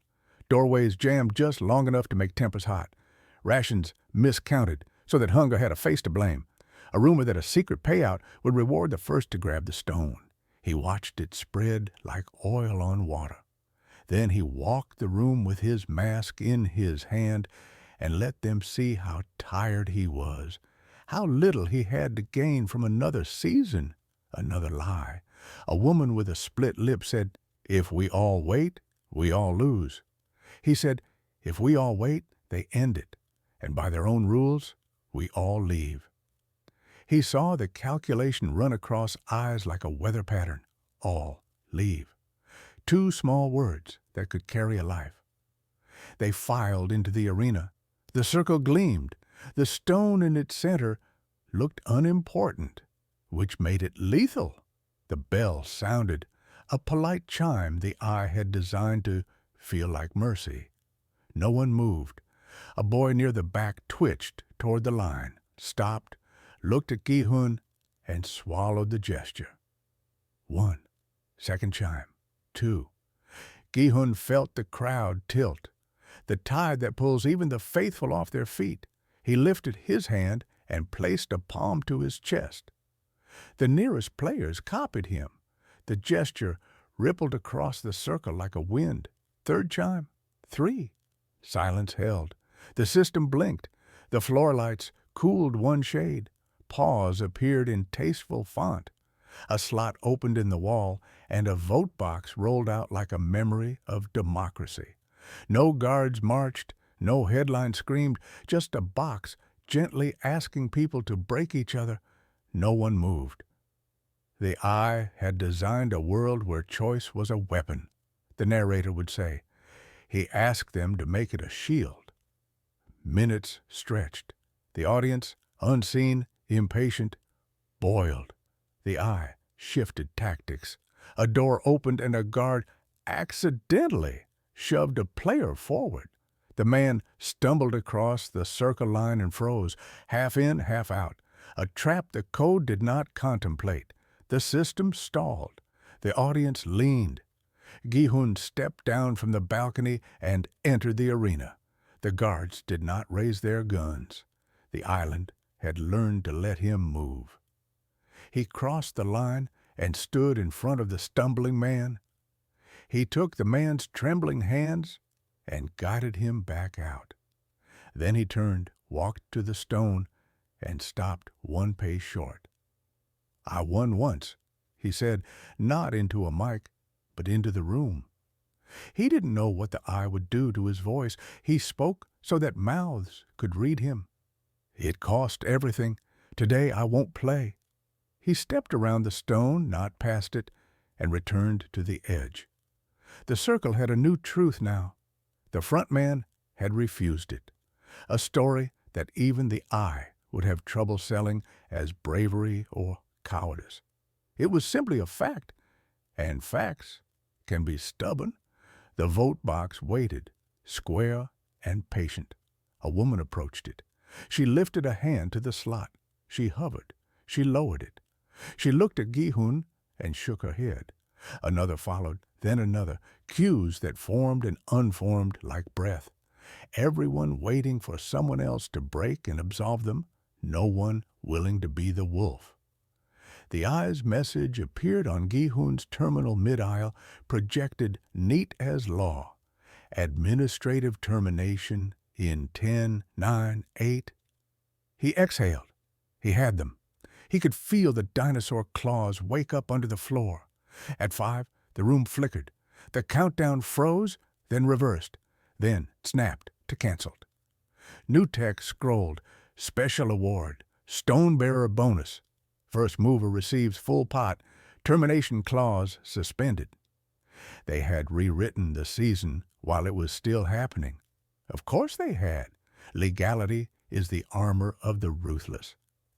Doorways jammed just long enough to make tempers hot. Rations miscounted so that hunger had a face to blame. A rumor that a secret payout would reward the first to grab the stone. He watched it spread like oil on water. Then he walked the room with his mask in his hand and let them see how tired he was, how little he had to gain from another season, another lie. A woman with a split lip said, if we all wait, we all lose. He said, if we all wait, they end it, and by their own rules, we all leave. He saw the calculation run across eyes like a weather pattern. All leave. 2 small words that could carry a life. They filed into the arena. The circle gleamed. The stone in its center looked unimportant, which made it lethal. The bell sounded, a polite chime the eye had designed to feel like mercy. No one moved. A boy near the back twitched toward the line, stopped, looked at Gi-hun, and swallowed the gesture. 1. Second chime. 2. Gi-hun felt the crowd tilt, the tide that pulls even the faithful off their feet. He lifted his hand and placed a palm to his chest. The nearest players copied him. The gesture rippled across the circle like a wind. 3rd chime. 3. Silence held. The system blinked. The floor lights cooled 1 shade. Pause appeared in tasteful font. A slot opened in the wall, and a vote box rolled out like a memory of democracy. No guards marched, no headline screamed, just a box gently asking people to break each other. No one moved. The eye had designed a world where choice was a weapon, the narrator would say. He asked them to make it a shield. Minutes stretched. The audience, unseen, impatient, boiled. The eye shifted tactics. A door opened and a guard accidentally shoved a player forward. The man stumbled across the circle line and froze, half in, half out. A trap the code did not contemplate. The system stalled. The audience leaned. Gi-hun stepped down from the balcony and entered the arena. The guards did not raise their guns. The island had learned to let him move. He crossed the line and stood in front of the stumbling man. He took the man's trembling hands and guided him back out. Then he turned, walked to the stone, and stopped one pace short. "I won once," he said, not into a mic, but into the room. He didn't know what the eye would do to his voice. He spoke so that mouths could read him. "It cost everything. Today I won't play." He stepped around the stone, not past it, and returned to the edge. The circle had a new truth now. The front man had refused it. A story that even the eye would have trouble selling as bravery or cowardice. It was simply a fact, and facts can be stubborn. The vote box waited, square and patient. A woman approached it. She lifted a hand to the slot. She hovered. She lowered it. She looked at Gi-hun and shook her head. Another followed, then another, cues that formed and unformed like breath. Everyone waiting for someone else to break and absolve them, no one willing to be the wolf. The eye's message appeared on Gi-hun's terminal mid-aisle, projected neat as law. Administrative termination in 10, 9, 8. He exhaled. He had them. He could feel the dinosaur claws wake up under the floor. At 5, the room flickered. The countdown froze, then reversed, then snapped to canceled. New text scrolled, "Special award, stone bearer bonus. First mover receives full pot, termination clause suspended." They had rewritten the season while it was still happening. Of course they had. Legality is the armor of the ruthless.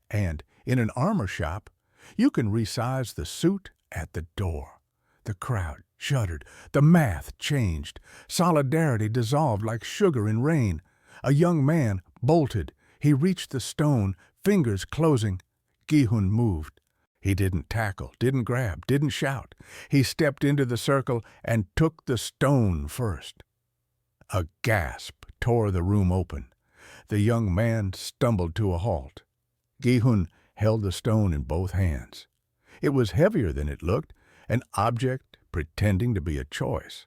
And in an armor shop, you can resize the suit at the door. The crowd shuddered. The math changed. Solidarity dissolved like sugar in rain. A young man bolted. He reached the stone, fingers closing. Gi-hun moved. He didn't tackle, didn't grab, didn't shout. He stepped into the circle and took the stone first. A gasp tore the room open. The young man stumbled to a halt. Gi-hun held the stone in both hands. It was heavier than it looked, an object pretending to be a choice.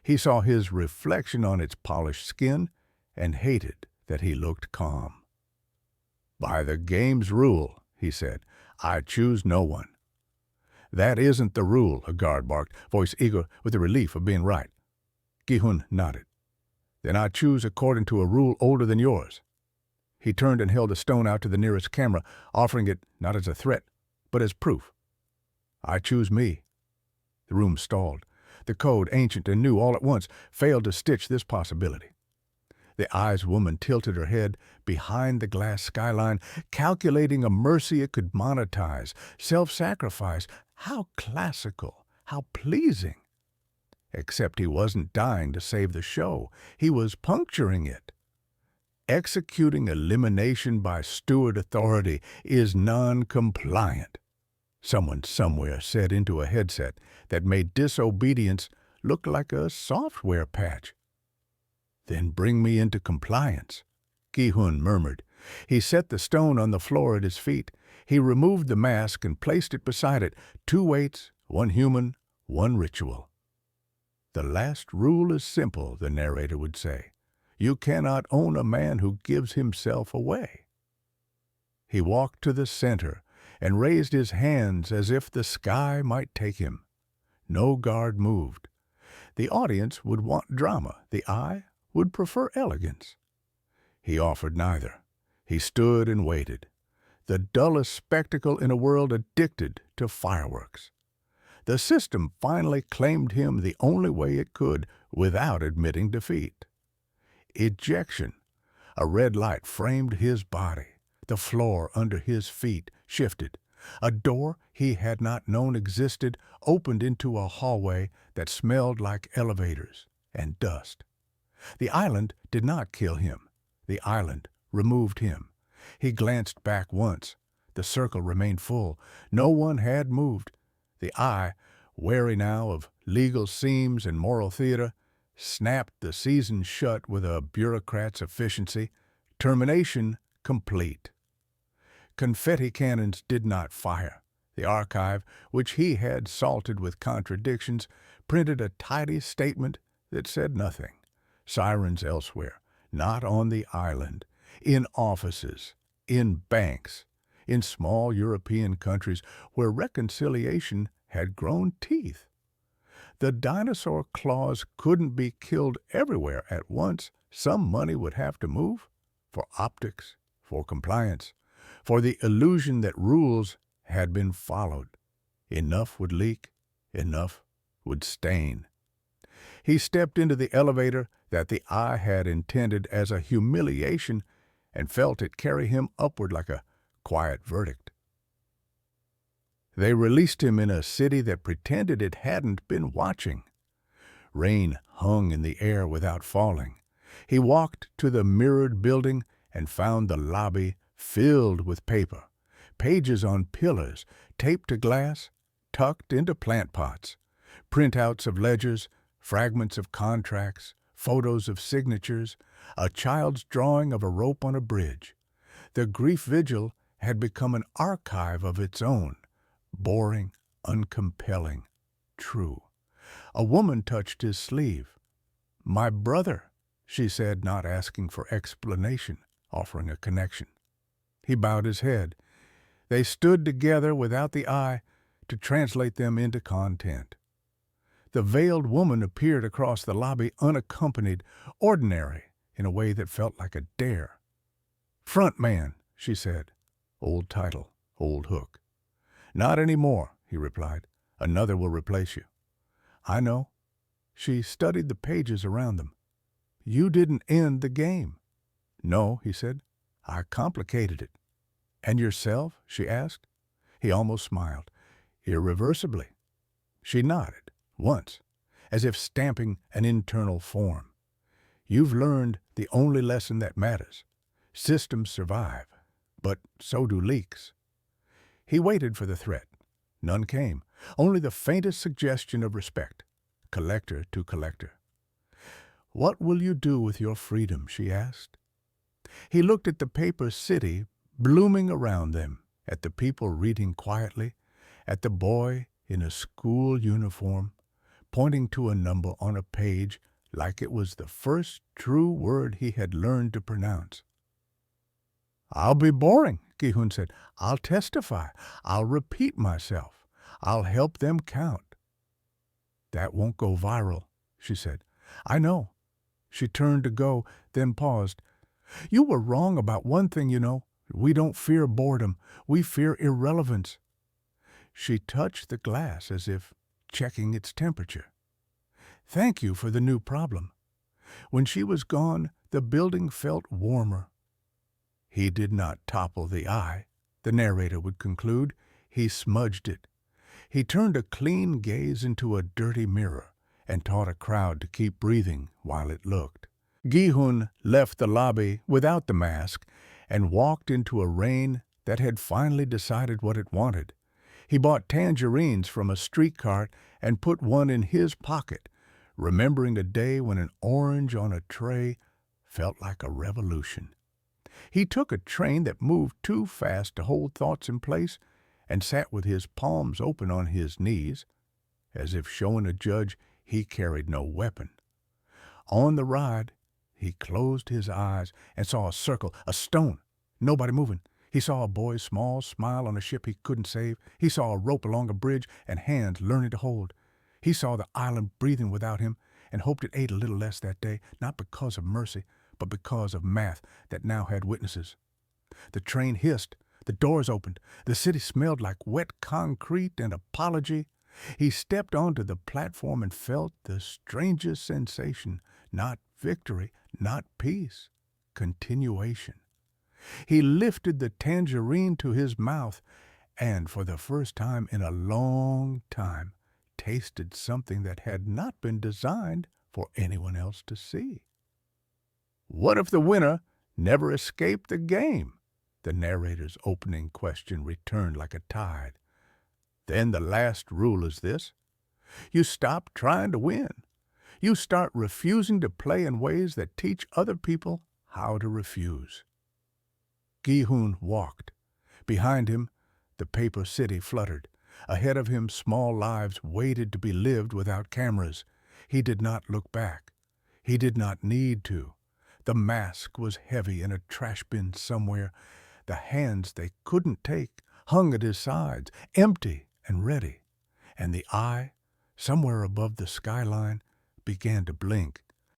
He saw his reflection on its polished skin and hated that he looked calm. "By the game's rule," he said, "I choose no one." "That isn't the rule," a guard barked, voice eager with the relief of being right. Gi-hun nodded. "Then I choose according to a rule older than yours." He turned and held the stone out to the nearest camera, offering it not as a threat, but as proof. "I choose me." The room stalled. The code, ancient and new all at once, failed to stitch this possibility. The eyes woman tilted her head behind the glass skyline, calculating a mercy it could monetize, self-sacrifice. How classical, how pleasing. Except he wasn't dying to save the show. He was puncturing it. Executing elimination by steward authority is non-compliant, someone somewhere said into a headset that made disobedience look like a software patch. "Then bring me into compliance," Gi-hun murmured. He set the stone on the floor at his feet. He removed the mask and placed it beside it. 2 weights, 1 human, 1 ritual. "The last rule is simple," the narrator would say. "You cannot own a man who gives himself away." He walked to the center and raised his hands as if the sky might take him. No guard moved. The audience would want drama. The eye would prefer elegance. He offered neither. He stood and waited. The dullest spectacle in a world addicted to fireworks. The system finally claimed him the only way it could without admitting defeat. Ejection. A red light framed his body. The floor under his feet shifted. A door he had not known existed opened into a hallway that smelled like elevators and dust. The island did not kill him. The island removed him. He glanced back once. The circle remained full. No one had moved. The eye, wary now of legal seams and moral theater, snapped the season shut with a bureaucrat's efficiency. Termination complete. Confetti cannons did not fire. The archive, which he had salted with contradictions, printed a tidy statement that said nothing. Sirens elsewhere, not on the island, in offices, in banks, in small European countries where reconciliation had grown teeth. The dinosaur claws couldn't be killed everywhere at once. Some money would have to move for optics, for compliance, for the illusion that rules had been followed. Enough would leak, enough would stain. He stepped into the elevator that the eye had intended as a humiliation and felt it carry him upward like a quiet verdict. They released him in a city that pretended it hadn't been watching. Rain hung in the air without falling. He walked to the mirrored building and found the lobby filled with paper, pages on pillars, taped to glass, tucked into plant pots, printouts of ledgers, fragments of contracts, photos of signatures, a child's drawing of a rope on a bridge. The grief vigil had become an archive of its own, boring, uncompelling, true. A woman touched his sleeve. "My brother," she said, not asking for explanation, offering a connection. He bowed his head. They stood together without the eye to translate them into content. The veiled woman appeared across the lobby unaccompanied, ordinary, in a way that felt like a dare. "Front man," she said. Old title, old hook. "Not any more," he replied. "Another will replace you." "I know." She studied the pages around them. "You didn't end the game." "No," he said. "I complicated it." "And yourself?" she asked. He almost smiled. "Irreversibly." She nodded, once, as if stamping an internal form. "You've learned the only lesson that matters. Systems survive, but so do leaks." He waited for the threat. None came, only the faintest suggestion of respect, collector to collector. "What will you do with your freedom?" she asked. He looked at the paper city blooming around them, at the people reading quietly, at the boy in a school uniform, pointing to a number on a page like it was the first true word he had learned to pronounce. "I'll be boring," Gi-hun said. "I'll testify. I'll repeat myself. I'll help them count." "That won't go viral," she said. "I know." She turned to go, then paused. "You were wrong about one thing, you know. We don't fear boredom. We fear irrelevance." She touched the glass as if checking its temperature. "Thank you for the new problem." When she was gone, the building felt warmer. He did not topple the eye, the narrator would conclude. He smudged it. He turned a clean gaze into a dirty mirror and taught a crowd to keep breathing while it looked. Gi-hun left the lobby without the mask and walked into a rain that had finally decided what it wanted. He bought tangerines from a street cart and put one in his pocket, remembering a day when an orange on a tray felt like a revolution. He took a train that moved too fast to hold thoughts in place and sat with his palms open on his knees, as if showing a judge he carried no weapon. On the ride, he closed his eyes and saw a circle, a stone, nobody moving. He saw a boy's small smile on a ship he couldn't save. He saw a rope along a bridge and hands learning to hold. He saw the island breathing without him and hoped it ate a little less that day, not because of mercy, but because of math that now had witnesses. The train hissed. The doors opened. The city smelled like wet concrete and apology. He stepped onto the platform and felt the strangest sensation, not victory, not peace, continuation. He lifted the tangerine to his mouth and, for the first time in a long time, tasted something that had not been designed for anyone else to see. What if the winner never escaped the game? The narrator's opening question returned like a tide. Then the last rule is this: you stop trying to win. You start refusing to play in ways that teach other people how to refuse. Gi-hun walked. Behind him, the paper city fluttered. Ahead of him, small lives waited to be lived without cameras. He did not look back. He did not need to. The mask was heavy in a trash bin somewhere. The hands they couldn't take hung at his sides, empty and ready. And the eye, somewhere above the skyline, began to blink.